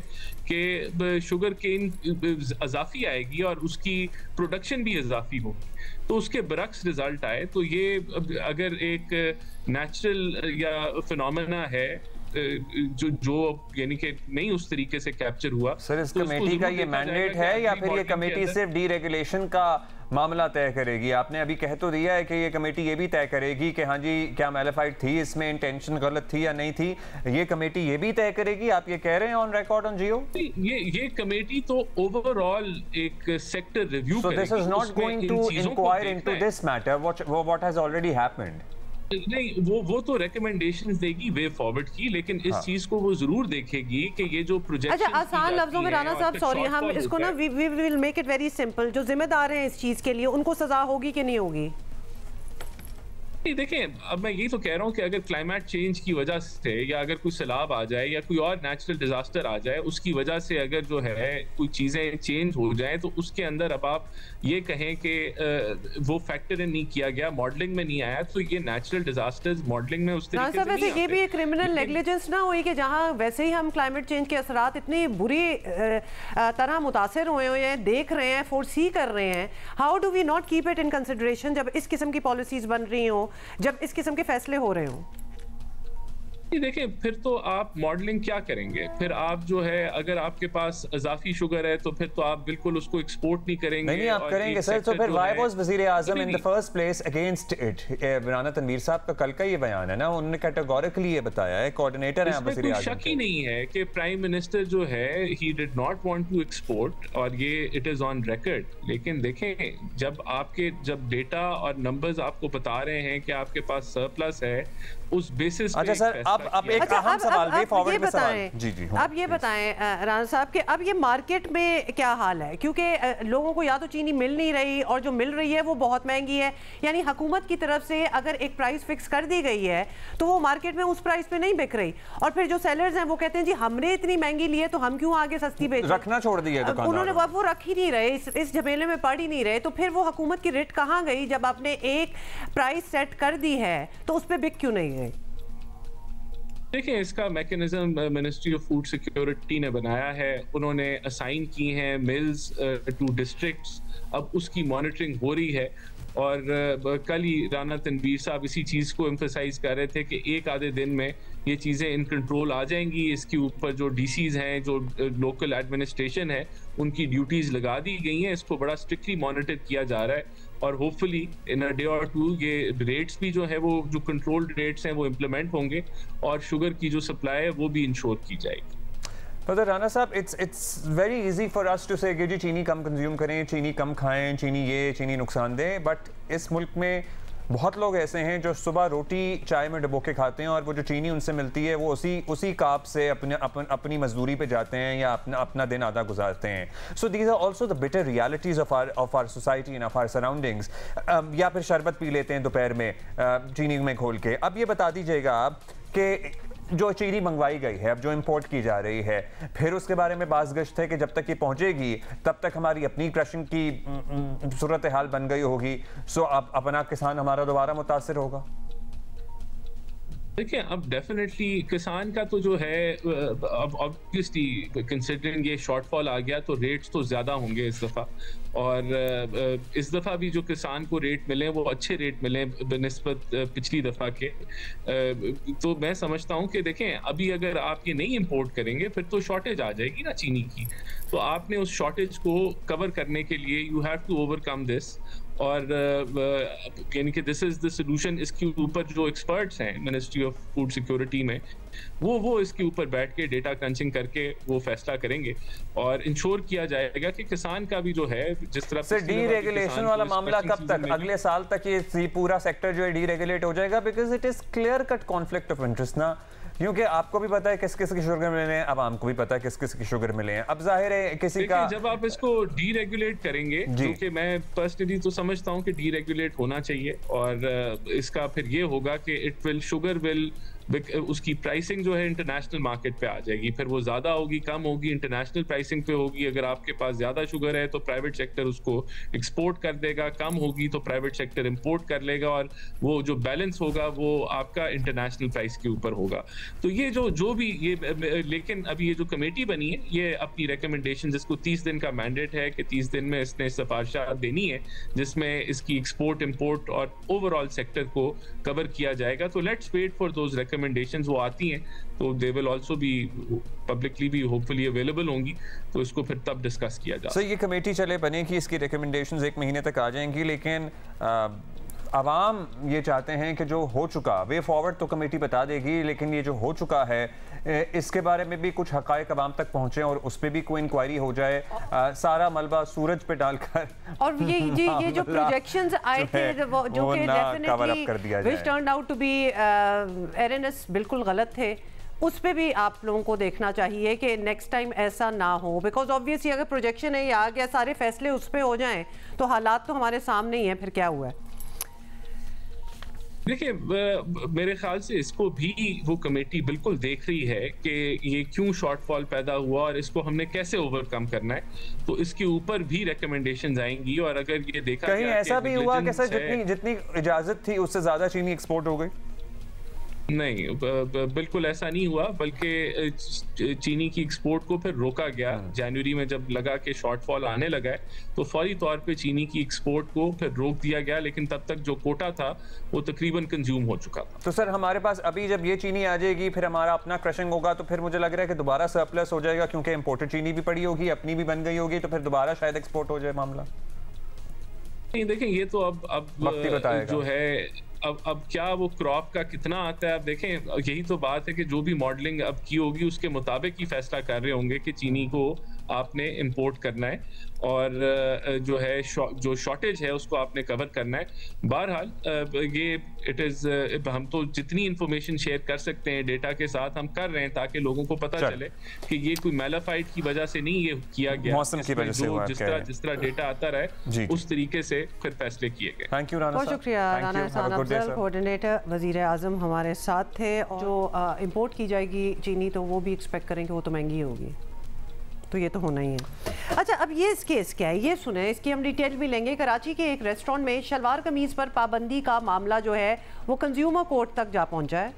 कि शुगर केन इजाफी आएगी और उसकी प्रोडक्शन भी इजाफी होगी, तो उसके बरक्स रिजल्ट आए। तो ये अगर एक नेचुरल या फिनोमेना है जो यानी कि नहीं उस तरीके से कैप्चर हुआ। सर इस कमेटी का ये मैंडेट है या फिर ये कमेटी सिर्फ डी रेगुलेशन का मामला तय करेगी? आपने अभी कह तो दिया है कि ये कमेटी ये भी तय करेगी कि हाँ जी क्या मेलाफाइड थी, इसमें इंटेंशन गलत थी या नहीं थी, ये कमेटी ये भी तय करेगी, आप ये कह रहे हैं ऑन रिकॉर्ड ऑन जियो? ये कमेटी तो ओवरऑल एक सेक्टर रिव्यू करेगी। So this is not going to inquire into this matter what has already happened. नहीं, वो तो रिकमेंडेशंस देगी वे फॉरवर्ड की, लेकिन इस चीज को वो जरूर देखेगी कि ये जो प्रोजेक्ट। अच्छा आसान लफ्जों में राना साहब, सॉरी हम इसको ना we will make it very simple, जो जिम्मेदार हैं इस चीज के लिए उनको सजा होगी कि नहीं होगी? देखें अब मैं यही तो कह रहा हूँ कि अगर क्लाइमेट चेंज की वजह से या अगर कोई सैलाब आ जाए या कोई और नेचुरल डिजास्टर आ जाए उसकी वजह से अगर जो है कोई चीजें चेंज हो जाए तो उसके अंदर अब आप ये कहें कि वो फैक्टर इन नहीं किया गया, मॉडलिंग में नहीं आया, तो ये नेचुरल डिजास्टर्स मॉडलिंग में उस तरीके से नहीं आते। ये भी एक क्रिमिनल नेग्लिजेंस ना हुई कि जहाँ वैसे ही हम क्लाइमेट चेंज के असरात इतनी बुरी तरह मुतासिर हुए हैं, देख रहे हैं, फोरसी कर रहे हैं, how do we not keep it in consideration जब इस किस्म की पॉलिसीज बन रही हों जब इस किस्म के फैसले हो रहे हों? देखिए, फिर तो आप मॉडलिंग क्या करेंगे? फिर आप जो है, अगर आपके पास इजाफी शुगर है तो फिर तो आप बिल्कुल उसको एक्सपोर्ट नहीं करेंगे। नहीं आप करेंगे सर, तो फिर व्हाई वाज वजीर आजम in the first place against it? Rana Tanveer साहब का कल का ये बयान है ना, उन्होंने कैटेगोरिकली ये बताया है, कोऑर्डिनेटर हैं वजीर आजम। शक ही नहीं है कि प्राइम मिनिस्टर जो है he did not want to export, और ये इट इज ऑन रिकॉर्ड। लेकिन देखें, जब डेटा और नंबर्स आपको बता रहे हैं कि आपके पास सरप्लस है, उस बेसिस पे। अच्छा सर, अब एक अहम सवाल वे फॉरवर्ड में सवाल। जी जी, अब ये बताएं राना साहब कि अब ये मार्केट में क्या हाल है, क्योंकि लोगों को या तो चीनी मिल नहीं रही और जो मिल रही है वो बहुत महंगी है। यानी हुकूमत की तरफ से अगर एक प्राइस फिक्स कर दी गई है तो वो मार्केट में उस प्राइस पे नहीं बिक रही, और फिर जो सेलर्स हैं वो कहते हैं जी हमने इतनी महंगी ली है तो हम क्यों आगे सस्ती बेचें? रखना छोड़ दिया उन्होंने, वो रख ही नहीं रहे, इस झमेले में पड़ ही नहीं रहे। तो फिर वो हुकूमत की रेट कहाँ गई? जब आपने एक प्राइस सेट कर दी है तो उस पर बिक क्यों नहीं गई? देखिए, इसका mechanism ministry of food security ने बनाया है। उन्होंने असाइन की हैं मिल्स टू डिस्ट्रिक्ट्स, अब उसकी मॉनिटरिंग हो रही है। और कल ही राना तनवीर साहब इसी चीज़ को एम्फसाइज कर रहे थे कि एक आधे दिन में ये चीज़ें इन कंट्रोल आ जाएंगी। इसके ऊपर जो डीसीज हैं, जो लोकल एडमिनिस्ट्रेशन है, उनकी ड्यूटीज़ लगा दी गई हैं। इसको बड़ा स्ट्रिक्टली मॉनिटर किया जा रहा है, और होपफुली इन अ डे और टू ये रेट्स भी जो है, वो जो कंट्रोल्ड रेट्स हैं वो इम्प्लीमेंट होंगे, और शुगर की जो सप्लाई है वो भी इंश्योर की जाएगी। पर राना साहब, it's very easy for us to say कि जी चीनी कम कंज्यूम करें, चीनी कम खाएं, चीनी नुकसान दे, बट इस मुल्क में बहुत लोग ऐसे हैं जो सुबह रोटी चाय में डुबो के खाते हैं, और वो जो चीनी उनसे मिलती है वो उसी काप से अपनी मजदूरी पे जाते हैं या अपना दिन आधा गुजारते हैं। So these are also the bitter realities of our society and of our surroundings. या फिर शरबत पी लेते हैं दोपहर में चीनी में घोल के। अब ये बता दीजिएगा आप कि जो चीनी मंगवाई गई है, अब जो इंपोर्ट की जा रही है, फिर उसके बारे में बाज़ गश्त है कि जब तक ये पहुंचेगी तब तक हमारी अपनी क्रशिंग की सूरत हाल बन गई होगी। सो अब अपना किसान हमारा दोबारा मुतासिर होगा। देखिए, अब डेफिनेटली किसान का तो जो है, अब ऑब्वियसली कंसिडरिंग ये शॉर्टफॉल आ गया तो रेट्स तो ज़्यादा होंगे इस दफ़ा, और इस दफ़ा भी जो किसान को रेट मिले वो अच्छे रेट मिले बनिस्बत पिछली दफ़ा के। तो मैं समझता हूँ कि देखें, अभी अगर आप ये नहीं इंपोर्ट करेंगे फिर तो शॉर्टेज आ जाएगी ना चीनी की, तो आपने उस शॉर्टेज को कवर करने के लिए you have to overcome this, और यानी कि दिस इज द सोल्यूशन। इसके ऊपर जो एक्सपर्ट्स हैं मिनिस्ट्री ऑफ फूड सिक्योरिटी में, वो इसके ऊपर बैठ के डेटा क्रंचिंग करके वो फैसला करेंगे, और इंश्योर किया जाएगा कि किसान का भी जो है, जिस तरह से डीरेगुलेशन वाला मामला कब तक? अगले साल तक ये पूरा सेक्टर जो है डीरेगुलेट हो जाएगा? Because it is clear cut conflict of interest ना, क्योंकि आपको भी पता है किस किस की शुगर मिले हैं, अब हमको भी पता है किस किस की शुगर मिले हैं। अब जाहिर है किसी का, जब आप इसको डीरेगुलेट करेंगे, क्योंकि मैं पर्सनली तो समझता हूं कि डीरेगुलेट होना चाहिए, और इसका फिर ये होगा कि शुगर विल उसकी प्राइसिंग जो है इंटरनेशनल मार्केट पे आ जाएगी। फिर वो ज्यादा होगी, कम होगी, इंटरनेशनल प्राइसिंग पे होगी। अगर आपके पास ज्यादा शुगर है तो प्राइवेट सेक्टर उसको एक्सपोर्ट कर देगा, कम होगी तो प्राइवेट सेक्टर इंपोर्ट कर लेगा, और वो जो बैलेंस होगा वो आपका इंटरनेशनल प्राइस के ऊपर होगा। तो ये जो भी ये, लेकिन अभी ये जो कमेटी बनी है, ये अपनी रिकमेंडेशन, जिसको 30 दिन का मैंडेट है कि 30 दिन में इसने सिफारिशात देनी है जिसमें इसकी एक्सपोर्ट, इंपोर्ट और ओवरऑल सेक्टर को कवर किया जाएगा। तो let's wait for those recommendations. वो आती हैं तो they will also be publicly भी होपफुली अवेलेबल होंगी, तो इसको फिर तब डिस्कस किया जाए। सो ये कमेटी चले बनेगी, इसकी रिकमेंडेशंस 1 महीने तक आ जाएंगी, लेकिन आवाम ये चाहते हैं कि जो हो चुका, वे फॉरवर्ड तो कमेटी बता देगी, लेकिन ये जो हो चुका है इसके बारे में भी कुछ हकायक आवाम तक पहुंचे और उस पर भी कोई इंक्वायरी हो जाए, सारा मलबा सूरज पे डालकर। और ये जो प्रोजेक्शंस आए थे जो कि definitely which turned out to be erroneous बिल्कुल गलत थे, उस पे भी आप लोगों को देखना चाहिए कि नेक्स्ट टाइम ऐसा ना हो। बिकॉज ऑब्वियसली अगर प्रोजेक्शन है या गया, सारे फैसले उस पे हो जाएं तो हालात तो हमारे सामने ही हैं, फिर क्या हुआ है? देखिए, मेरे ख्याल से इसको भी वो कमेटी बिल्कुल देख रही है कि ये क्यों शॉर्टफॉल पैदा हुआ और इसको हमने कैसे ओवरकम करना है, तो इसके ऊपर भी रिकमेंडेशंस आएंगी। और अगर ये देखा कहीं ऐसा भी हुआ कि सर जितनी इजाजत थी उससे ज्यादा चीनी एक्सपोर्ट हो गई? नहीं, बिल्कुल ऐसा नहीं हुआ, बल्कि चीनी की एक्सपोर्ट को फिर रोका गया। जनवरी में जब लगा कि शॉर्टफॉल आने लगा है तो फौरी तौर पे चीनी की एक्सपोर्ट को फिर रोक दिया गया, लेकिन तब तक जो कोटा था वो तकरीबन कंज्यूम हो चुका था। तो सर हमारे पास अभी जब ये चीनी आ जाएगी, फिर हमारा अपना क्रशिंग होगा, तो फिर मुझे लग रहा है कि दोबारा सरप्लस हो जाएगा, क्योंकि इंपोर्टेड चीनी भी पड़ी होगी, अपनी भी बन गई होगी, तो फिर दोबारा शायद एक्सपोर्ट हो जाए मामला। नहीं, देखें ये तो अब जो है अब क्या वो क्रॉप का कितना आता है, अब देखें, यही तो बात है कि जो भी मॉडलिंग अब की होगी उसके मुताबिक ही फैसला कर रहे होंगे कि चीनी को आपने इंपोर्ट करना है और जो है जो शॉर्टेज है उसको आपने कवर करना है। बहरहाल ये इट इज़ हम तो जितनी इंफॉर्मेशन शेयर कर सकते हैं डेटा के साथ हम कर रहे हैं, ताकि लोगों को पता चले कि ये कोई मैलाफाइट की वजह से नहीं ये किया गया, मौसम की वजह से हुआ, जिस तरह डेटा आता रहे उस तरीके से फिर फैसले किए गए। थैंक यू राना, बहुत शुक्रिया राना एहसान अफजल, कोऑर्डिनेटर वजीर आजम हमारे साथ थे। और जो इंपोर्ट की जाएगी चीनी तो वो भी एक्सपेक्ट करें कि वो तो महंगी होगी, तो ये तो होना ही है। अच्छा, अब ये केस क्या है ये सुने, इसकी हम डिटेल भी लेंगे। कराची के एक रेस्टोरेंट में शलवार कमीज पर पाबंदी का मामला जो है वो कंज्यूमर कोर्ट तक जा पहुंचा है।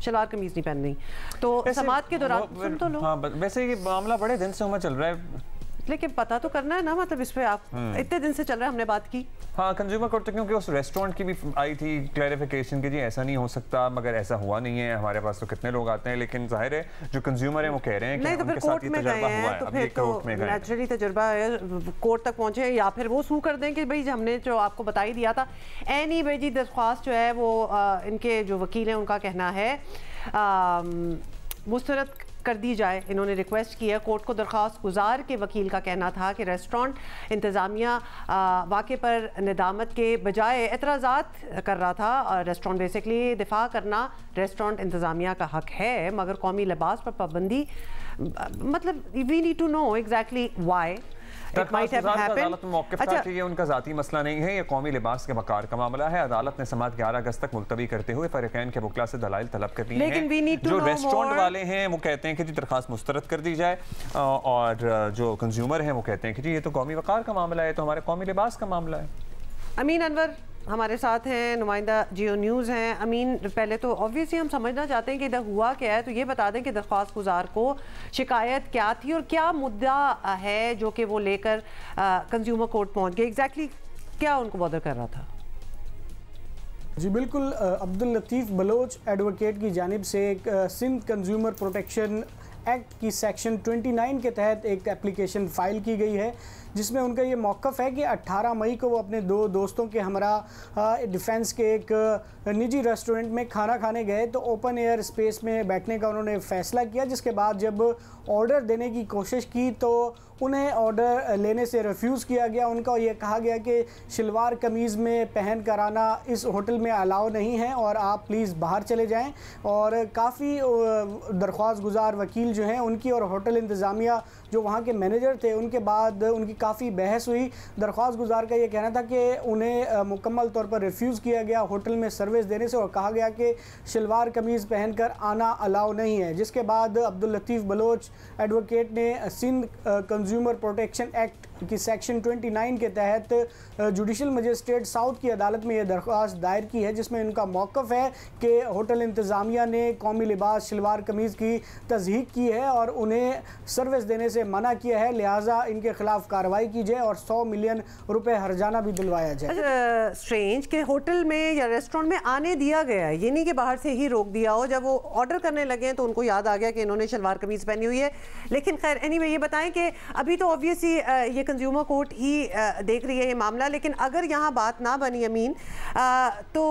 शलवार कमीज नहीं पहननी तो समात के दौरान सुन तो लो। हाँ, वैसे ये मामला बड़े दिन से उम्र चल रहा है, लेकिन पता तो करना है ना, मतलब इस पे आप इतने दिन से चल रहा है, हमने बात की। हाँ, कंज्यूमर कोर्ट, क्योंकि उस रेस्टोरेंट की भी आई थी क्लैरिफिकेशन कि जी ऐसा नहीं हो सकता, मगर ऐसा हुआ नहीं है, हमारे पास तो कितने लोग आते हैं, लेकिन जाहिर है जो कंज्यूमर है वो कह रहे हैं कि उनके साथ ये तजुर्बा हुआ है, तो फिर तो नेचुरली तजुर्बा है, कोर्ट तक पहुंचे या फिर वो सू कर दें कि भाई हमने जो आपको बता ही दिया था। एनीवे जी, दरख्वास्त जो है वो इनके जो वकील हैं उनका कहना है मुस्तरद कर दी जाए। इन्होंने रिक्वेस्ट की है कोर्ट को। दरख्वास्त गुजार के वकील का कहना था कि रेस्टोरेंट इंतज़ामिया वाक़े पर निदामत के बजाय एतराज़ात कर रहा था। रेस्टोरेंट बेसिकली दिफा करना रेस्टोरेंट इंतज़ामिया का हक है, मगर कौमी लिबास पर पाबंदी, मतलब we need to know exactly why it might have happened. अदालत में मौक़िफ़ था कि ये उनका ज़ाती मसला नहीं है, ये कौमी लिबास के वक़ार का मामला है। अदालत ने समात 11 अगस्त तक मुलतवी करते हुए फ़रीक़ैन के वकला से दलाइल तलब कर दी हैं। जो रेस्टोरेंट वाले हैं वो कहते हैं कि जी दरख्वास्त मुस्तरद कर दी जाए, और जो कंज्यूमर हैं वो कहते हैं कि जी ये तो कौमी वक़ार का मामला है, तो हमारे कौमी लिबास का मामला है। अमीन अनवर हमारे साथ हैं, नुमाइंदा जियो न्यूज़ हैं। अमीन, पहले तो ऑब्वियसली हम समझना चाहते हैं कि इधर हुआ क्या है, तो ये बता दें कि दरख्वास्त गुजार को शिकायत क्या थी और क्या मुद्दा है जो कि वो लेकर कंज्यूमर कोर्ट पहुंच गए, एग्जैक्टली क्या उनको बॉदर कर रहा था? जी बिल्कुल, अब्दुल लतीफ़ बलोच एडवोकेट की जानिब से एक सिंध कंज्यूमर प्रोटेक्शन एक्ट की सेक्शन 29 के तहत एक एप्लीकेशन फ़ाइल की गई है, जिसमें उनका ये मौक़िफ़ है कि 18 मई को वो अपने 2 दोस्तों के हमरा डिफेंस के एक निजी रेस्टोरेंट में खाना खाने गए, तो ओपन एयर स्पेस में बैठने का उन्होंने फ़ैसला किया। जिसके बाद जब ऑर्डर देने की कोशिश की तो उन्हें ऑर्डर लेने से रिफ्यूज़ किया गया। उनका ये कहा गया कि शलवार कमीज़ में पहन कर आना इस होटल में अलाउ नहीं है और आप प्लीज़ बाहर चले जाएं। और काफ़ी दरख्वास्त गुजार वकील जो हैं उनकी और होटल इंतज़ामिया जो वहाँ के मैनेजर थे उनके बाद उनकी काफ़ी बहस हुई। दरख्वास्त गुजार का ये कहना था कि उन्हें मुकम्मल तौर पर रिफ्यूज़ किया गया होटल में सर्विस देने से और कहा गया कि शलवार कमीज़ पहन कर आना अलाउ नहीं है। जिसके बाद अब्दुल लतीफ़ बलोच एडवोकेट ने सिंध कंज्यूमर प्रोटेक्शन एक्ट की सेक्शन 29 के तहत जुडिशल मजिस्ट्रेट साउथ की अदालत में यह दरख्वास्त दायर की है, जिसमें इनका मौक़िफ़ है कि होटल इंतज़ामिया ने कौमी लिबास शलवार कमीज़ की तज़हीक की है और उन्हें सर्विस देने से मना किया है, लिहाजा इनके खिलाफ कार्रवाई की जाए और 100 मिलियन रुपए हर्जाना भी दिलवाया जाए। स्ट्रेंज के होटल में या रेस्टोरेंट में आने दिया गया है, ये नहीं कि बाहर से ही रोक दिया हो। जब वो ऑर्डर करने लगे तो उनको याद आ गया कि इन्होंने शलवार कमीज़ पहनी हुई है। लेकिन खैर एनीवे ये बताएं कि अभी तो ऑब्वियसली ये कंज्यूमर कोर्ट ही देख रही है ये मामला, लेकिन अगर यहाँ बात ना बनी अमीन, तो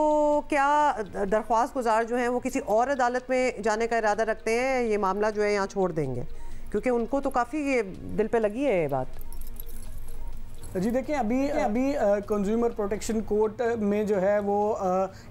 क्या दरख्वास्त गुजार जो हैं वो किसी और अदालत में जाने का इरादा रखते हैं? ये मामला जो है यहाँ छोड़ देंगे, क्योंकि उनको तो काफ़ी दिल पे लगी है ये बात। जी देखिए, अभी कंज्यूमर प्रोटेक्शन कोर्ट में जो है वो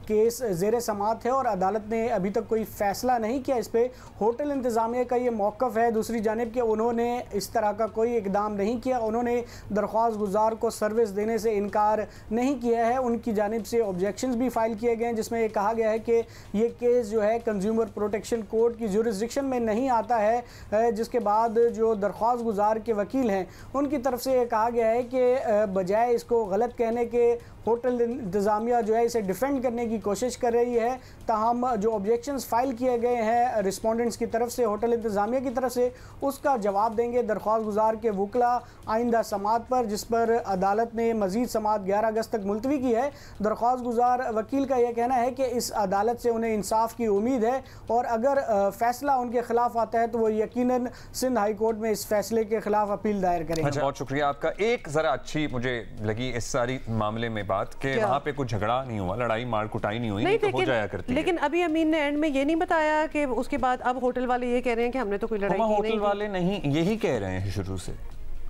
केस ज़ेर समात है और अदालत ने अभी तक कोई फ़ैसला नहीं किया इस पर। होटल इंतज़ामिया का ये मौक़िफ़ है दूसरी जानिब कि उन्होंने इस तरह का कोई इकदाम नहीं किया, उन्होंने दरख्वास्त गुजार को सर्विस देने से इनकार नहीं किया है। उनकी जानिब से ऑब्जेक्शंस भी फ़ाइल किए गए हैं, जिसमें ये कहा गया है कि ये केस जो है कंज्यूमर प्रोटेक्शन कोर्ट की जुरिसडिक्शन में नहीं आता है। जिसके बाद जो दरख्वास्त गुजार के वकील हैं उनकी तरफ से ये कहा गया है कि बजाय इसको गलत कहने के होटल इंतज़ामिया जो है इसे डिफेंड करने की कोशिश कर रही है। ताहम जो ऑब्जेक्शंस फाइल किए गए हैं रिस्पोंडेंट्स की तरफ से, होटल इंतज़ामिया की तरफ से, उसका जवाब देंगे दरख्वास्त गुजार के वकला आइंदा समात पर, जिस पर अदालत ने मज़ीद समात 11 अगस्त तक मुलतवी की है। दरख्वास्त गुजार वकील का यह कहना है कि इस अदालत से उन्हें इंसाफ की उम्मीद है और अगर फ़ैसला उनके खिलाफ आता है तो वो यकीनन सिंध हाई कोर्ट में इस फैसले के खिलाफ अपील दायर करेंगे। अच्छा, बहुत शुक्रिया आपका। एक ज़रा अच्छी मुझे लगी इस सारी मामले में बात कि वहाँ पे कुछ झगड़ा नहीं हुआ, लड़ाई मार कुटाई नहीं हुई, नहीं तो हो जाया करती है। लेकिन अभी अमीन ने एंड में ये नहीं बताया कि उसके बाद अब होटल वाले ये कह रहे हैं कि हमने तो कोई लड़ाई की नहीं। होटल वाले नहीं, यही कह रहे हैं शुरू से,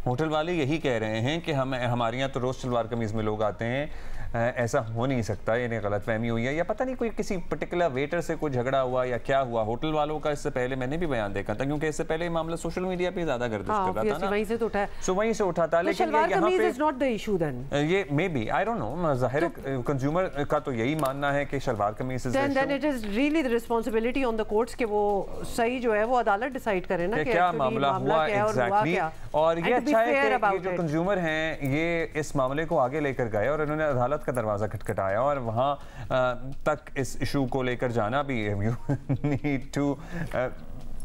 होटल वाले यही कह रहे हैं कि हमारे यहाँ तो रोज सलवार कमीज में लोग आते हैं, ऐसा हो नहीं सकता, इन्हें गलतफहमी हुई है या पता नहीं कोई किसी पर्टिकुलर वेटर से कोई झगड़ा हुआ या क्या हुआ। होटल वालों का इससे पहले मैंने भी बयान देखा था, क्योंकि इससे पहले मामला सोशल मीडिया पे ज्यादा गर्दिश कर रहा था ना, वहीं से तो उठा है, सो वहीं से उठा था। लेकिन यहाँ पे is not the issue then, ये maybe, I don't know, जाहिर कंज्यूमर का तो यही मानना है कि shalwar kameez is then it is really the responsibility on the courts कि वो सही जो है वो अदालत डिसाइड करे ना कि क्या मामला हुआ एग्जैक्टली। और ये अच्छा है कि ये जो कंज्यूमर हैं ये इस मामले को आगे लेकर गए और इन्होंने अदालत का दरवाजा खटखटाया और वहां तक इस इशू को लेकर जाना भी यू नीड टू।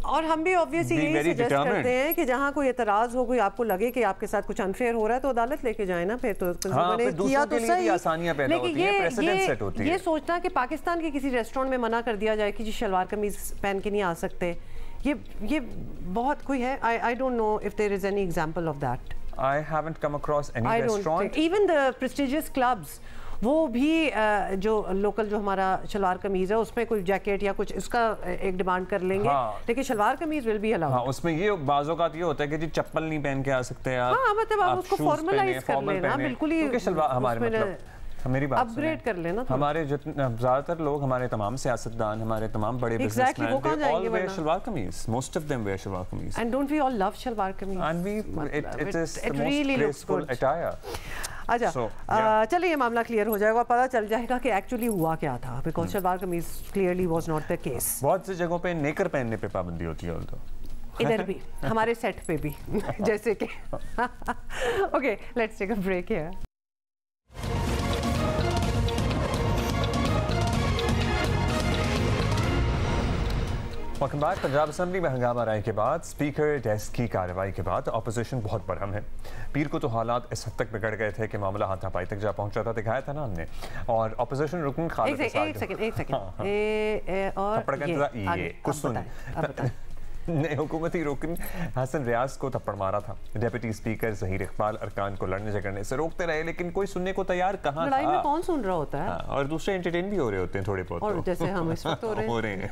और हम भी ऑब्वियसली यही सजेस्ट करते हैं कि जहां कोई एतराज हो, कोई आपको लगे कि आपके साथ कुछ अनफेयर हो रहा है तो अदालत लेके जाए ना, फिर तो किया तो सही। आसानियां पैदा होती हैं, प्रेसिडेंट सेट होती है। ये सोचना कि पाकिस्तान के किसी रेस्टोरेंट में मना कर दिया जाए कि जी शलवार कमीज पहन के नहीं आ सकते, ये बहुत कोई है। I don't know if there is any example of that. I haven't come across any restaurant. Even the prestigious clubs, वो भी जो लोकल जो हमारा शलवार कमीज है उसमें कोई जैकेट या कुछ इसका एक डिमांड कर लेंगे। हाँ। लेकिन शलवार कमीज विल बी अलाउड। हाँ, उसमें ये बाज़ों का ये होता है कि जी चप्पल नहीं पहन के आ सकते आप। हाँ, मतलब आप उसको फॉर्मलाइज कर लेना बिल्कुल ही, शलवार हमारे मतलब मेरी बात अपग्रेड कर लेना। हमारे ज्यादातर लोग, हमारे तमाम सियासतदान, हमारे तमाम बड़े businessman, they all wear salwar kameez, most of them wear salwar kameez, and don't we all love salwar kameez, and it is the most graceful attire. अच्छा, चलिए ये मामला क्लियर हो जाएगा और पता चल जाएगा कि एक्चुअली हुआ क्या था, बिकॉज शलवार कमीज clearly was not the case. बहुत सी जगहों पे नेकर पहनने पे पाबंदी होती है, तो इधर भी हमारे सेट पे भी जैसे कि okay, let's take a break here. Welcome back. Punjab assembly में हंगामा राय के बाद, स्पीकर डेस्क की कार्रवाई के बाद ऑपोजिशन बहुत बरहम है। पीर को तो हालात इस हद तक बिगड़ गए थे कि मामला हाथापाई तक जा पहुंचा था, दिखाया था ना हमने। और ऑपोजिशन रुकन खालिद एक सेकंड और ये कुछ सुन ने हुकूमती रुकन हसन रियाज को थप्पड़ मारा था। डेप्यूटी स्पीकर ज़हीर इकबाल अरकान को लड़ने झगड़ने से रोकते रहे, लेकिन कोई सुनने को तैयार कहाँ था। लड़ाई में कौन सुन रहा होता है? और दूसरे एंटरटेन भी हो रहे होते हैं थोड़े बहुत, और जैसे हम इस वक्त हो रहे हैं।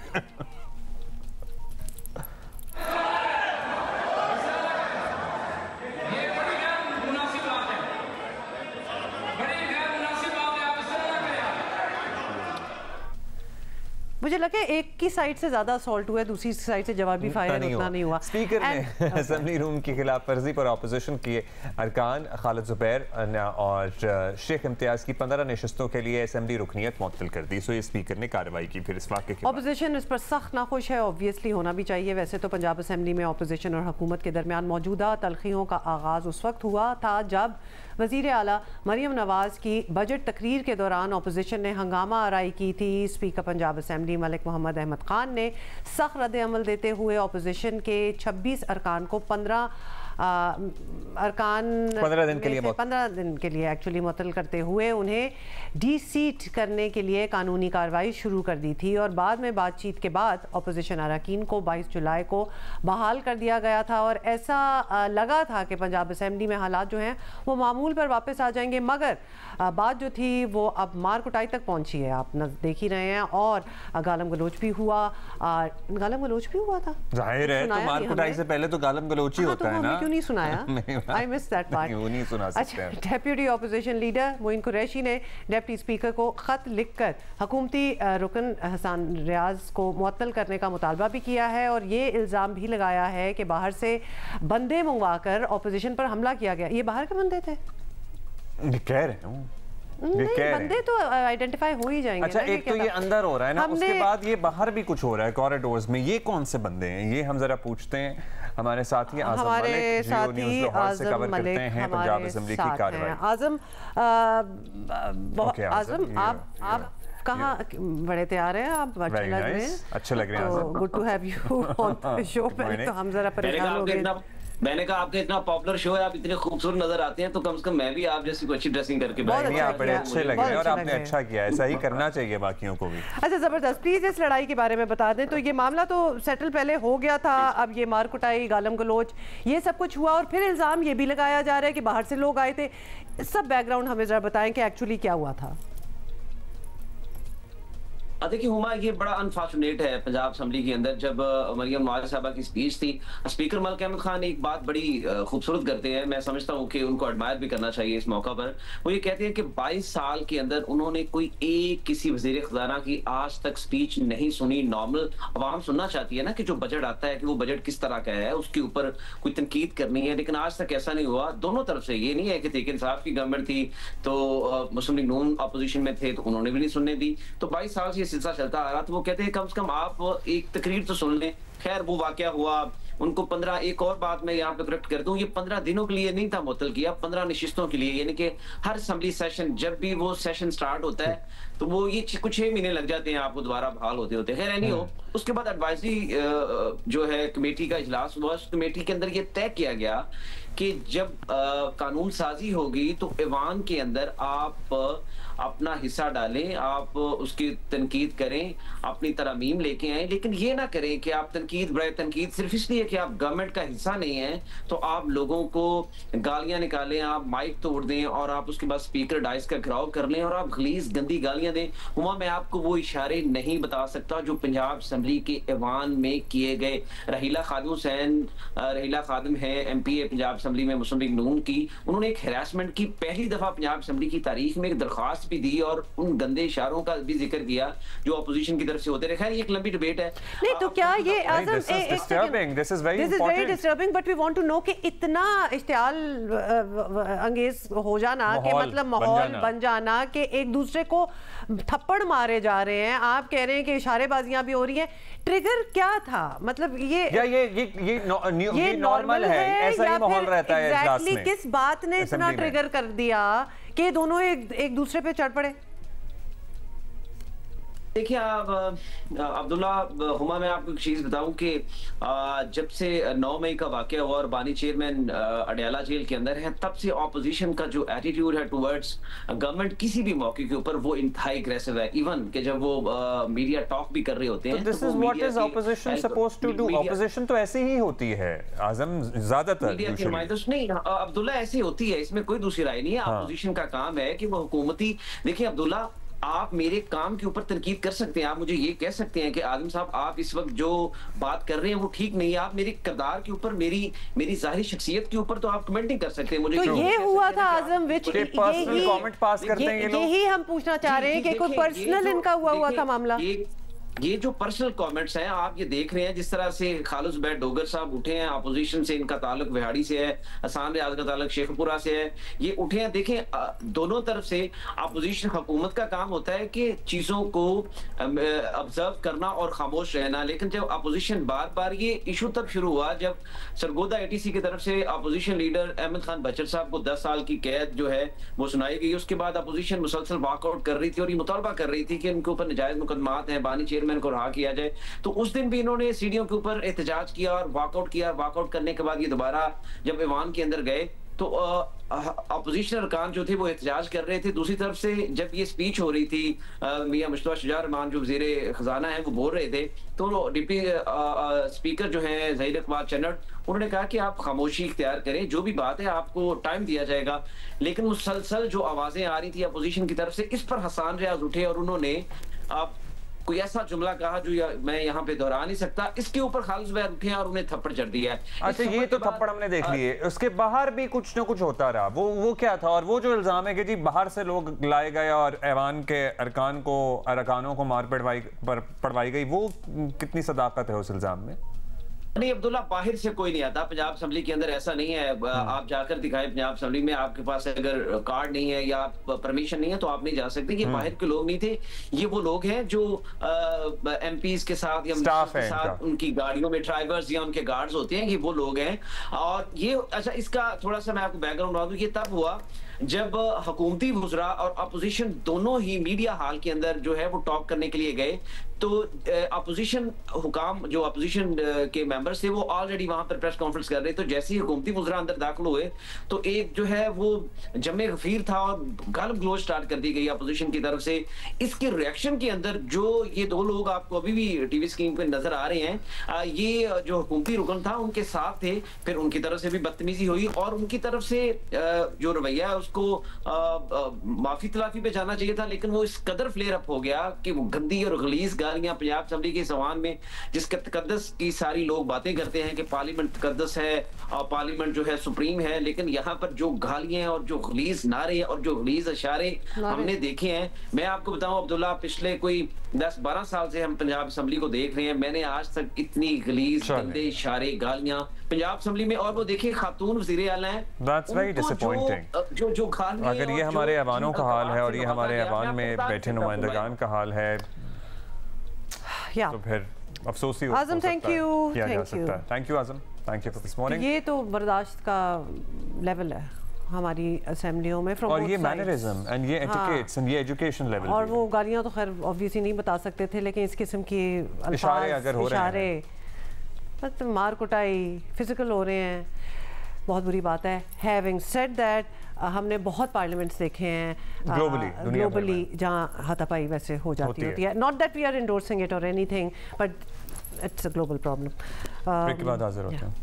मुझे लगा एक की साइड से ज्यादा असॉल्ट हुआ है, दूसरी साइड से जवाबी फायर उतना नहीं हुआ। स्पीकर ने असेंबली रूम की खिलाफ वर्जी पर ऑपोजिशन किए अरकान खालिद जुबैर और शेख इम्तियाज की 15 नशस्तों के लिए असेंबली रुकनीत मुअत्तल कर दी। सो ये स्पीकर ने कार्रवाई की। फिर इस वाक़े के ऑपोजिशन इस पर सख्त नाखुश है, ऑब्वियसली होना भी चाहिए। वैसे तो पंजाब असेंबली में ऑपोजिशन और हुकूमत के दरमियान मौजूदा तलखियों का आगाज़ उस वक्त हुआ था जब वज़ीर आला मरियम नवाज़ की बजट तकरीर के दौरान ऑपोजिशन ने हंगामा आराई की थी। स्पीकर पंजाब असेंबली मलिक मोहम्मद अहमद खान ने सख्त रद्द अमल देते हुए ऑपोजिशन के 26 अरकान को 15 दिन के लिए एक्चुअली मुअत्तल करते हुए उन्हें डी-सीट करने के लिए कानूनी कार्रवाई शुरू कर दी थी। और बाद में बातचीत के बाद ऑपोजिशन अरकान को 22 जुलाई को बहाल कर दिया गया था और ऐसा लगा था कि पंजाब असेंबली में हालात जो हैं वो मामूल पर वापस आ जाएंगे, मगर बात जो थी वो अब मार कुटाई तक पहुंची है, आप देख ही रहे हैं। और गालम गलोच भी हुआ, गालम गलोच भी हुआ था, जाहिर है, तो मार कुटाई से पहले तो गालम गलोच ही होता है ना। क्यों नहीं सुनाया? I missed that part. नहीं सुना सकते। अच्छा, deputy opposition leader Moin Qureshi ने डिप्टी स्पीकर को खत लिखकर हुकूमती रुकन हसन रियाज को मुअत्तल करने का मुतालबा भी किया है और ये इल्ज़ाम भी लगाया है कि बाहर से बंदे मंगवाकर ऑपोजिशन पर हमला किया गया। ये बाहर के बंदे थे, कह रहे हैं बंदे तो आइडेंटिफाई हो ही जाएंगे। अच्छा, एक तो ये अंदर हो रहा है ना, उसके बाद ये बाहर भी कुछ हो रहा है कॉरिडोर्स में। ये कौन से बंदे हैं, ये हम जरा पूछते हैं हमारे साथी आजम मलिक, जियो न्यूज़ लाहौर से कवर करते हैं पंजाब असेंबली की कार्रवाई। आजम आप कहाँ बड़े तैयार हैं आप, अच्छे लग रहे हैं, अच्छे लग रहे हैं। Good to have you on the show. पहले तो हम जरा परेशान हो गए। मैंने कहा आपका इतना पॉपुलर शो है, आप इतने खूबसूरत नजर आते हैं, तो कम से कम मैं भी आप जैसी अच्छी ड्रेसिंग करके आप बड़े अच्छे लग रहे हैं और आपने अच्छा किया, ऐसा ही करना चाहिए बाकियों को भी। अच्छा, जबरदस्त। प्लीज इस लड़ाई के बारे में बता दें। तो ये मामला तो सेटल पहले हो गया था, अब ये मार कुटाई, गालम गलोच, ये सब कुछ हुआ और फिर इल्जाम ये भी लगाया जा रहा है कि बाहर से लोग आए थे। सब बैकग्राउंड हमें जरा बताएं कि एक्चुअली क्या हुआ था। देखिए हुमा, ये बड़ा अनफॉर्चुनेट है पंजाब असेंबली के अंदर जब मरियम नवाज साहबा की स्पीच थी, स्पीकर मलिक अहमद खान एक बात बड़ी खूबसूरत करते हैं, मैं समझता हूँ कि उनको एडमायर भी करना चाहिए इस मौका पर। वो ये कहते हैं कि 22 साल के अंदर उन्होंने कोई एक किसी वजीर खजाना की आज तक स्पीच नहीं सुनी। नॉर्मल आवाम सुनना चाहती है ना कि जो बजट आता है कि वो बजट किस तरह का है, उसके ऊपर कोई तनकीद करनी है, लेकिन आज तक ऐसा नहीं हुआ दोनों तरफ से। ये नहीं है कि तहरीक इंसाफ की गवर्नमेंट थी तो मुस्लिम लीग नून अपोजिशन में थे तो उन्होंने भी नहीं सुनने दी, तो 22 साल से सिलसिला चलता आ रहा। तो वो कहते हैं कम से कम आप एक तकरीर तो सुन लें। खैर वो वाकया हुआ, उनको 15, एक और बात मैं यहाँ पे करेक्ट कर दूं, ये 15 दिनों के लिए नहीं था मुअत्तल किया, 15 नशिस्तों के लिए, यानी कि हर असेंबली सेशन जब भी वो सेशन स्टार्ट होता है तो वो ये कुछ 6 महीने लग जाते हैं आपको दोबारा बहाल होते होते। खैर नहीं हो, उसके बाद एडवाइजरी जो है कमेटी का इजलास हुआ, उस कमेटी के अंदर ये तय किया गया कि जब कानून साजी होगी तो ऐवान के अंदर आप अपना हिस्सा डालें, आप उसकी तनकीद करें, अपनी तरमीम लेके आए, लेकिन ये ना करें कि आप तनकीद बड़े तनकीद सिर्फ इसलिए कि आप गवर्नमेंट का हिस्सा नहीं है तो आप लोगों को गालियां निकालें, आप माइक तोड़ दें और आप उसके बाद स्पीकर डाइस का घिराव कर लें और आप गलीज गंदी गालियां दें। हुमा, मैं आपको वो इशारे नहीं बता सकता जो पंजाब असेंबली के ऐवान में किए गए। रहीला खादिम हुसैन, रहीला खादिम है MP पंजाब असेंबली में मुस्लिम लीग नून की, उन्होंने एक हैरासमेंट की पहली दफा पंजाब असेंबली की तारीख में एक दरख्वास्त भी दी और उन गंदे इशारों का भी जिक्र किया जो अपोजिशन की तरफ से होते रहे। खैर ये एक लंबी डिबेट है। नहीं तो क्या ये this is very disturbing but we want to know कि इतना इश्तियाल अंगेज हो जाना कि मतलब माहौल बन जाना कि एक दूसरे को थप्पड़ मारे जा रहे हैं, आप कह रहे हैं कि इशारेबाजियां भी हो रही हैं, ट्रिगर क्या था? मतलब ये नॉर्मल है, ऐसा ही माहौल रहता है इजलास में। किस बात ने इतना ट्रिगर कर दिया कि दोनों एक दूसरे पे चढ़ पड़े? देखिए आप अब्दुल्ला, हुमा, मैं आपको एक चीज बताऊं कि जब से 9 मई का वाकया हुआ और बानी चेयरमैन अडयाला जेल के अंदर है, तब से ऑपोजिशन का जो एटीट्यूड है टुवर्ड्स गवर्नमेंट किसी भी मौके के ऊपर वो इंतहाई अग्रेसिव है। इवन कि जब वो मीडिया टॉक भी कर रहे होते हैं। This is what is opposition supposed to do. Opposition तो ऐसे ही होती है आजम, ज्यादातर नहीं अब्दुल्ला, ऐसी होती है, इसमें कोई दूसरी राय नहीं है। ऑपोजिशन का काम है कि वो हुकूमती, देखिए अब्दुल्ला, आप मेरे काम के ऊपर तनकीद कर सकते हैं, आप मुझे ये कह सकते हैं कि आजम साहब आप इस वक्त जो बात कर रहे हैं वो ठीक नहीं है, आप मेरे किरदार के ऊपर, मेरी जाहिर शख्सियत के ऊपर तो आप कमेंट नहीं कर सकते। मुझे तो ये हुआ था आजम, विच कमेंट पास करते हैं ये लोग। यही हम पूछना चाह रहे हैं कि कोई पर्सनल इनका हुआ था मामला। ये जो पर्सनल कमेंट्स हैं आप ये देख रहे हैं, जिस तरह से खालिद ज़ुबैर डोगर साहब उठे हैं, अपोजिशन से इनका ताल्लुक विहाड़ी से है, हसान रियाज का ताल्लुक शेखपुरा से है, ये उठे हैं। देखें दोनों तरफ से अपोजिशन, हुकूमत का काम होता है कि चीजों को ऑब्जर्व करना और खामोश रहना, लेकिन जब अपोजिशन बार बार, ये इशू तब शुरू हुआ जब सरगोदा ATC की तरफ से अपोजिशन लीडर अहमद खान बचर साहब को 10 साल की कैद जो है वो सुनाई गई। उसके बाद अपोजिशन मुसलसल वॉकआउट कर रही थी और ये मुतालबा कर रही थी कि इनके ऊपर नजायज मुकदमात हैं, बानी चेयरमैन को रहा किया जाए। तो उस दिन भी इन्होंने सीढ़ियों के ऊपर एहतजाज किया और वॉकआउट किया। वॉकआउट करने के बाद ये दोबारा जब ऐवान के अंदर गए तो अपोजिशन अरकान जो थे वो एहतजाज कर रहे थे। दूसरी तरफ से जब ये स्पीच हो रही थी, मियां मुश्तबा शुजा रहमान जो वज़ीर खजाना है वो बोल रहे थे, तो डिप्टी स्पीकर जो है ज़हीर इकबाल चन्नट, उन्होंने कहा कि आप खामोशी इख्तियार करें, जो भी बात है आपको टाइम दिया जाएगा। लेकिन मुसलसल जो आवाजें आ रही थी अपोजिशन की तरफ से, इस पर हसान रियाज उठे और उन्होंने कोई ऐसा जुमला कहा जो मैं यहाँ पे दोहरा नहीं सकता, इसके ऊपर खालिद ज़ुबैर उठे और उन्हें थप्पड़ जड़ दिया है। अच्छा, ये तो थप्पड़ हमने देख लिए, उसके बाहर भी कुछ न कुछ होता रहा। वो क्या था? और वो जो इल्जाम है कि जी बाहर से लोग लाए गए और ऐवान के अरकानों को मार पड़वाई गई, वो कितनी सदाकत है उस इल्जाम में? नहीं अब्दुल्ला, बाहर से कोई नहीं आता पंजाब असेंबली के अंदर, ऐसा नहीं है। आप जाकर दिखाएं पंजाब असेंबली में, आपके पास अगर कार्ड नहीं है या परमिशन नहीं है तो आप नहीं जा सकते। ये बाहर के लोग नहीं थे, ये वो लोग हैं जो एमपीज के साथ या स्टाफ के साथ उनकी गाड़ियों में ड्राइवर्स या उनके गार्ड्स होते हैं, ये वो लोग हैं। और ये अच्छा, इसका थोड़ा सा मैं आपको बैकग्राउंड बता दूं, ये तब हुआ जब हुकूमती वुज़रा और अपोजिशन दोनों ही मीडिया हॉल के अंदर जो है वो टॉक करने के लिए गए, तो अपोजिशन हुकाम जो अपोजिशन के मेंबर्स थे वो ऑलरेडी वहां पर प्रेस कॉन्फ्रेंस कर रहे। तो जैसे ही हुकूमती वुज़रा अंदर दाखिल हुए तो एक जो है वो जमे गफीर था और गालिब गलौज स्टार्ट कर दी गई अपोजिशन की तरफ से। इसके रिएक्शन के अंदर जो ये दो लोग आपको अभी भी टीवी स्क्रीन पे नजर आ रहे हैं, ये जो हुकूमती रुकन था उनके साथ थे, फिर उनकी तरफ से भी बदतमीजी हुई और उनकी तरफ से जो रवैया है उसको माफी तलाफी पे जाना चाहिए था, लेकिन वो इस कदर फ्लेयर अप हो गया कि वो गंदी और गलीज गालियां पंजाब असेंबली के जबान में, जिसके तकद्दस की सारी लोग बातें करते हैं कि पार्लियामेंट तकद्दस है और पार्लियामेंट जो है सुप्रीम है, लेकिन यहाँ पर जो गालियां और जो गलीज नारे और जो गलीज इशारे हमने देखे हैं, मैं आपको बताऊं अब्दुल्ला, पिछले कोई 10-12 साल से हम पंजाब असेंबली को देख रहे हैं, मैंने आज तक इतनी गलीज गंदे इशारे गालियां पंजाब असेंबली में, और वो देखिए खातून वज़ीर आला हैं, That's very disappointing। जो गालियां, अगर ये हमारे ऐवानों का हाल है और ये हमारे ऐवान में बैठे नुमाइंदगान का हाल है तो फिर अफसोस ही हो सकता है, किया जा सकता है। Thank you Azam, thank you for this morning. ये तो बर्दाश्त का लेवल है हमारी असेंबलियों में, और ये मैनरिज्म एंड ये एटिकेट्स एंड ये एजुकेशन लेवल, और वो गालियां तो खैर ऑब्वियसली नहीं बता सकते थे, लेकिन इस किस्म की इशारे अगर हो रहे हैं, बस मार कुटाई फिजिकल हो रहे हैं, बहुत बुरी बात है। हैविंग सेड दैट, हमने बहुत पार्लियामेंट्स देखे हैं ग्लोबली जहाँ हाथापाई वैसे हो जाती होती है। Not that we are endorsing it और anything, but it's a global problem. Break के बाद हाजिर होते हैं।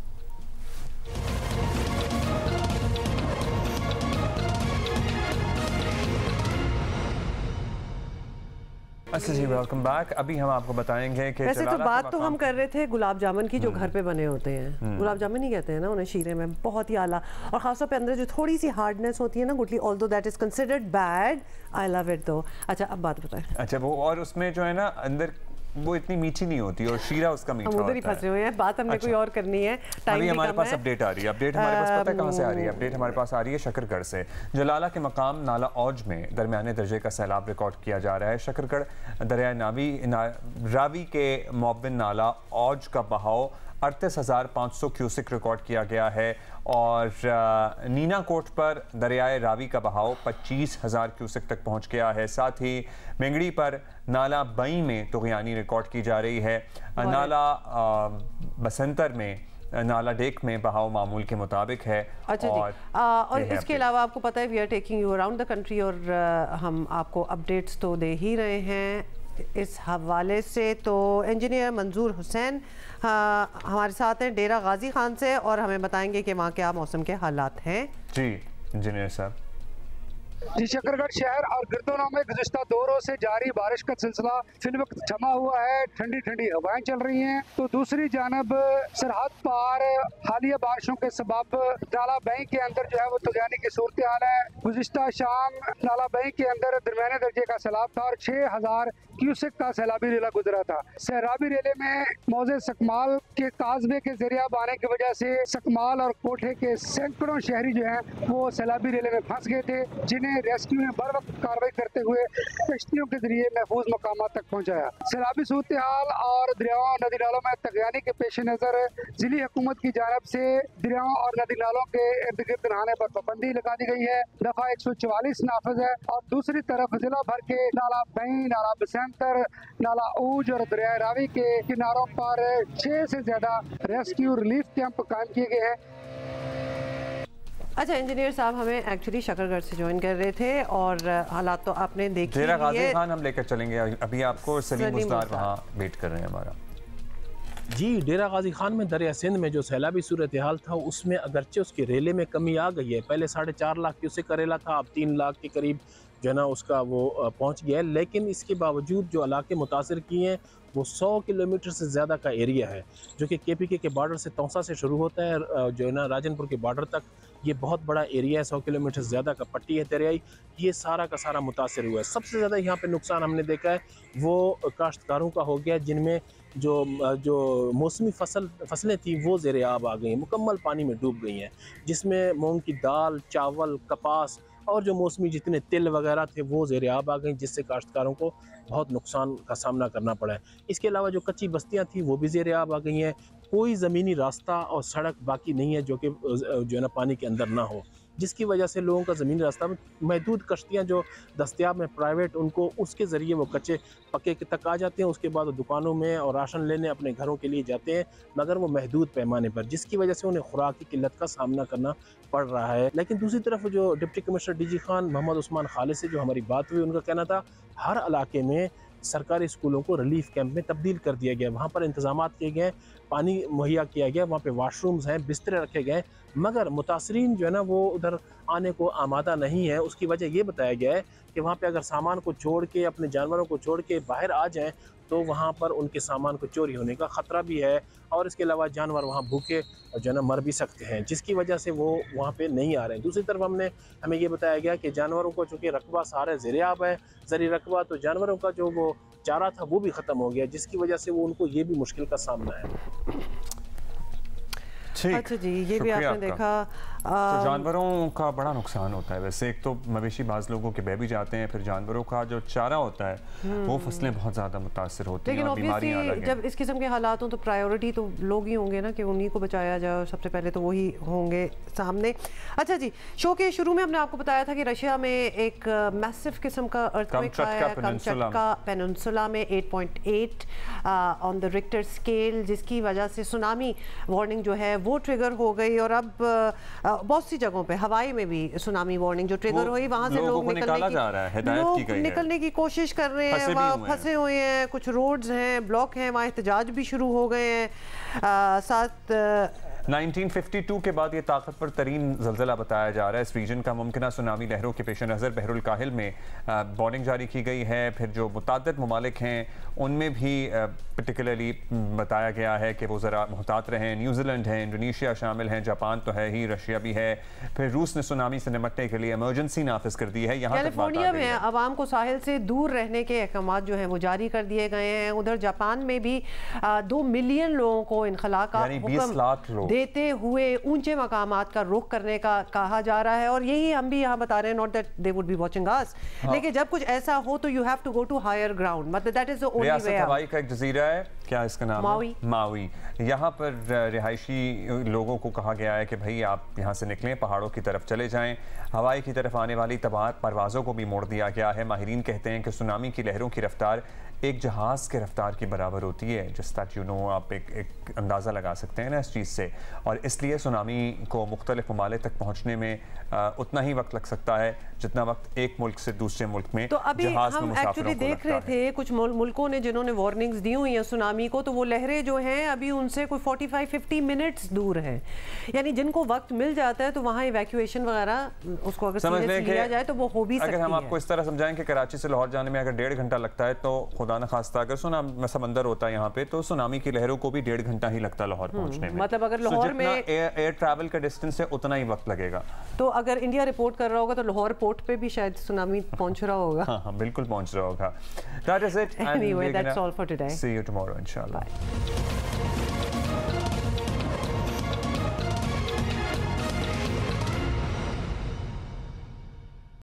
अच्छा जी, वेलकम बैक। अभी हम आपको बताएंगे कि वैसे तो बात तो हम कर रहे थे गुलाब जामुन की जो घर पे बने होते हैं, गुलाब जामुन ही कहते हैं ना उन्हें शीरे में, बहुत ही आला, और खासतौर पे अंदर जो थोड़ी सी हार्डनेस होती है ना गुटली, although that is considered bad, I love it though. अच्छा अब बात बताएं। अच्छा वो, और उसमें जो है ना अंदर वो इतनी मीठी नहीं होती और शीरा उसका मीठा होता है। उधर ही फंसे हुए हैं, बात हमने अच्छा। कोई और करनी है, टाइम अभी हमारे पास अपडेट आ रही है। अपडेट हमारे पास पता है कहाँ से आ रही है? अपडेट हमारे पास आ रही है शकरगढ़ से। जलाला के मकाम नाला औज में दरमियाने दर्जे का सैलाब रिकॉर्ड किया जा रहा है। शकरगढ़ दरिया रावी के मुअव्विन नाला औज का बहाव 38,500 क्यूसिक रिकॉर्ड किया गया है और नीना कोट पर दरियाए रावी का बहाव 25,000 क्यूसिक तक पहुंच गया है। साथ ही मेंगड़ी पर नाला बई में तुगयानी रिकॉर्ड की जा रही है। नाला बसंतर में, नाला डेक में बहाव मामूल के मुताबिक है। अच्छा और इसके अलावा आपको पता है we are taking you around the country और हम आपको अपडेट्स तो दे ही रहे हैं इस हवाले से। तो इंजीनियर मंजूर हुसैन हमारे साथ हैं डेरा गाजी खान से और हमें बताएंगे कि वहाँ क्या मौसम के हालात हैं। जी इंजीनियर साहब। जी, शकरगढ़ शहर और गिरदोना में गुज़िश्ता 2 रोज से जारी बारिश का सिलसिला फिलवक्त थमा हुआ है। ठंडी ठंडी हवाएं चल रही हैं। तो दूसरी जानब सरहद पार हालिया बारिशों के सबब नाला बई के अंदर जो है वो तुगयानी की सूरत हाल है। गुज़िश्ता शाम नाला बई के अंदर दरमियाने दर्जे का सैलाब था और 6,000 क्यूसेक का सैलाबी रेला गुजरा था। सैलाबी रेले में मौजे सकमाल के काजबे के जरिया आने की वजह से सकमाल और कोठे के सैकड़ों शहरी जो है वो सैलाबी रेले में फंस गए थे, जिन्हें रेस्क्यू में बर वक्त कार्रवाई करते हुए कश्तियों के जरिए महफूज मकामात तक पहुंचाया। सैलाबी सूरत हाल और दरियाओं नदी नालों में तगयानी के पेश नज़र जिली हुकूमत की जानब से दरियाओं और नदी नालों के इर्द गिर्द नहाने पर पाबंदी लगा दी गई है। दफा 144 नाफिज है और दूसरी तरफ जिला भर के नाला बई, नाला बसंतर, नाला ऊज और दरिया रावी के किनारों पर 6 से ज्यादा रेस्क्यू रिलीफ कैंप कायम किए गए हैं। अच्छा इंजीनियर साहब, हमें एक्चुअली शकरगढ़ से ज्वाइन कर रहे थे और हालात तो आपने देखे। डेरा गाजी खान हम लेकर चलेंगे अभी आपको, सलीम मुस्तार वहाँ वेट कर रहे हैं हमारा। जी, डेरा गाजी खान में दरिया सिंध में जो सैलाबी सूरत हाल था उसमें अगरचे उसके रेले में कमी आ गई है। पहले 4.5 लाख क्यूसेक का रेला था, अब 3 लाख के करीब जो है ना उसका वो पहुंच गया है। लेकिन इसके बावजूद जो इलाके मुतासर किए हैं वो 100 किलोमीटर से ज़्यादा का एरिया है, जो कि KPK के बॉर्डर से तौसा से शुरू होता है जो है ना राजनपुर के बॉर्डर तक। ये बहुत बड़ा एरिया है, 100 किलोमीटर से ज़्यादा का पट्टी है दरियाई। ये सारा का सारा मुतासर हुआ है। सबसे ज़्यादा यहाँ पे नुकसान हमने देखा है वो काश्तकारों का हो गया, जिनमें जो मौसमी फसलें थी वो ज़ेर आब आ गई हैं, मुकम्मल पानी में डूब गई हैं, जिसमें मूंग की दाल, चावल, कपास और जो मौसमी जितने तिल वगैरह थे वो ज़ेर आब आ गई, जिससे काश्तकारों को बहुत नुकसान का सामना करना पड़ा है। इसके अलावा जो कच्ची बस्तियां थी वो भी ज़ेर आब आ गई हैं। कोई ज़मीनी रास्ता और सड़क बाकी नहीं है जो कि जो है ना पानी के अंदर ना हो, जिसकी वजह से लोगों का ज़मीनी रास्ता में महदूद कश्तियाँ जो दस्तियाब हैं प्राइवेट, उनको उसके ज़रिए वो कच्चे पक्के तक आ जाते हैं। उसके बाद वो दुकानों में और राशन लेने अपने घरों के लिए जाते हैं, मगर वो महदूद पैमाने पर, जिसकी वजह से उन्हें खुराक की किल्लत का सामना करना पड़ रहा है। लेकिन दूसरी तरफ जो deputy commissioner DG Khan Mohammad Usman Khalid से जो हमारी बात हुई, उनका कहना था हर इलाके में सरकारी स्कूलों को रिलीफ कैंप में तब्दील कर दिया गया, वहाँ पर इंतजाम किए गए, पानी मुहैया किया गया, वहाँ पे वाशरूम्स हैं, बिस्तरे रखे गए, मगर मुतासरीन जो है ना वो उधर आने को आमादा नहीं है। उसकी वजह ये बताया गया है कि वहाँ पे अगर सामान को छोड़ के, अपने जानवरों को छोड़ के बाहर आ जाएं तो वहाँ पर उनके सामान को चोरी होने का ख़तरा भी है, और इसके अलावा जानवर वहाँ भूखे जो है ना मर भी सकते हैं, जिसकी वजह से वो वहाँ पे नहीं आ रहे हैं। दूसरी तरफ हमें ये बताया गया कि जानवरों को चूँकि रकबा सारा ज़ेर आब है, ज़री रकबा, तो जानवरों का जो वो चारा था वो भी ख़त्म हो गया, जिसकी वजह से वो उनको ये भी मुश्किल का सामना है। अच्छा जी, ये भी आपने देखा तो जानवरों का बड़ा नुकसान होता है। वैसे एक तो मवेशी बाज़ लोगों के बह भी जाते हैं, फिर जानवरों का जो चारा होता है वो फसलें बहुत ज़्यादा मुतासर होती हैं, लेकिन ऑब्वियसली जब इस किस्म के हालात हों तो प्रायोरिटी तो लोग ही होंगे ना कि उन्हीं को बचाया जाए, और सबसे पहले तो वही होंगे सामने। अच्छा जी, शो के शुरू में हमने आपको बताया था कि रशिया में एक मैसिव किस्म का अर्थक्वेक आया कामचटका पेनिनसुला में 8.8 ऑन द रिक्टर स्केल, जिसकी वजह से सुनामी वार्निंग जो है वो ट्रिगर हो गई, और अब बहुत सी जगहों पे हवाई में भी सुनामी वार्निंग जो ट्रिगर हुई, वहां से लोग निकलने की कोशिश कर रहे हैं, वहाँ फंसे हुए हैं, कुछ रोड्स हैं ब्लॉक हैं, वहाँ एहतजाज भी शुरू हो गए हैं। साथ 1952 के बाद ये ताकतवर तरीन ज़लज़ला बताया जा रहा है। इस रीजन का मुमकिन सुनामी लहरों के पेश नज़र बहरुल काहिल में वार्निंग जारी की गई है। फिर जो मुताद्दिद ममालिक हैं उनमें भी पर्टिकुलरली बताया गया है कि वो ज़रा मुहतात रहें। न्यूजीलैंड है, इंडोनेशिया शामिल हैं, जापान तो है ही, रशिया भी है। फिर रूस ने सुनामी से निपटने के लिए इमरजेंसी नाफिज कर दी है। यहाँ कैलिफोर्निया में आवाम को साहिल से दूर रहने के अहकाम जो हैं वो जारी कर दिए गए हैं। उधर जापान में भी 2 मिलियन लोगों को इनखला का हुक्म देते हुए ऊंचे मकामात का रुख करने का कहा जा रहा है, और यही हम भी यहाँ बता रहे हैं, not that they would be watching us, लेकिन जब कुछ ऐसा हो तो you have to go to higher ground, मतलब that is the only way. हवाई का एक जजीरा है, क्या इसका नाम है? मावी। यहाँ पर रिहायशी लोगों को कहा गया है कि भाई आप यहाँ से निकलें, पहाड़ों की तरफ चले जाएं। हवाई की तरफ आने वाली तमाम परवाज़ों को भी मोड़ दिया गया है। माहिरीन कहते हैं कि सुनामी की लहरों की रफ्तार एक जहाज़ के रफ्तार की बराबर होती है, जिस दैट यू नो, आप एक अंदाज़ा लगा सकते हैं ना इस चीज़ से, और इसलिए सुनामी को मुख्तलिफ ममालिक तक पहुँचने में उतना ही वक्त लग सकता है जितना वक्त एक मुल्क से दूसरे मुल्क में तो अभी हम एक्चुअली देख रहे थे कुछ मुल्कों ने जिन्होंने वार्निंग्स दी हुई हैं सुनामी को, तो वो लहरें जो हैं अभी उनसे कोई 45-50 मिनट्स दूर हैं, यानी जिनको वक्त मिल जाता है तो वहाँ इवैक्यूएशन वगैरह उसको अगर सीरियसली लिया जाए तो वो हो भी सकती है। अगर हम आपको इस तरह समझाएं कि कराची से लाहौर जाने में अगर 1.5 घंटा लगता है, तो खुदा न खास्ता अगर सुनामी समंदर होता है यहाँ पे, तो सुनामी की लहरों को भी 1.5 घंटा ही लगता है लाहौर पहुँचने में। मतलब अगर लाहौर में एयर ट्रैवल का डिस्टेंस है उतना ही वक्त लगेगा। तो अगर इंडिया रिपोर्ट कर रहा होगा तो लाहौर पोर्ट पे भी शायद सुनामी पहुंच रहा होगा। हाँ, बिल्कुल पहुंच रहा होगा। That is it. Anyway, that's all for today. See you tomorrow, inshallah. Bye.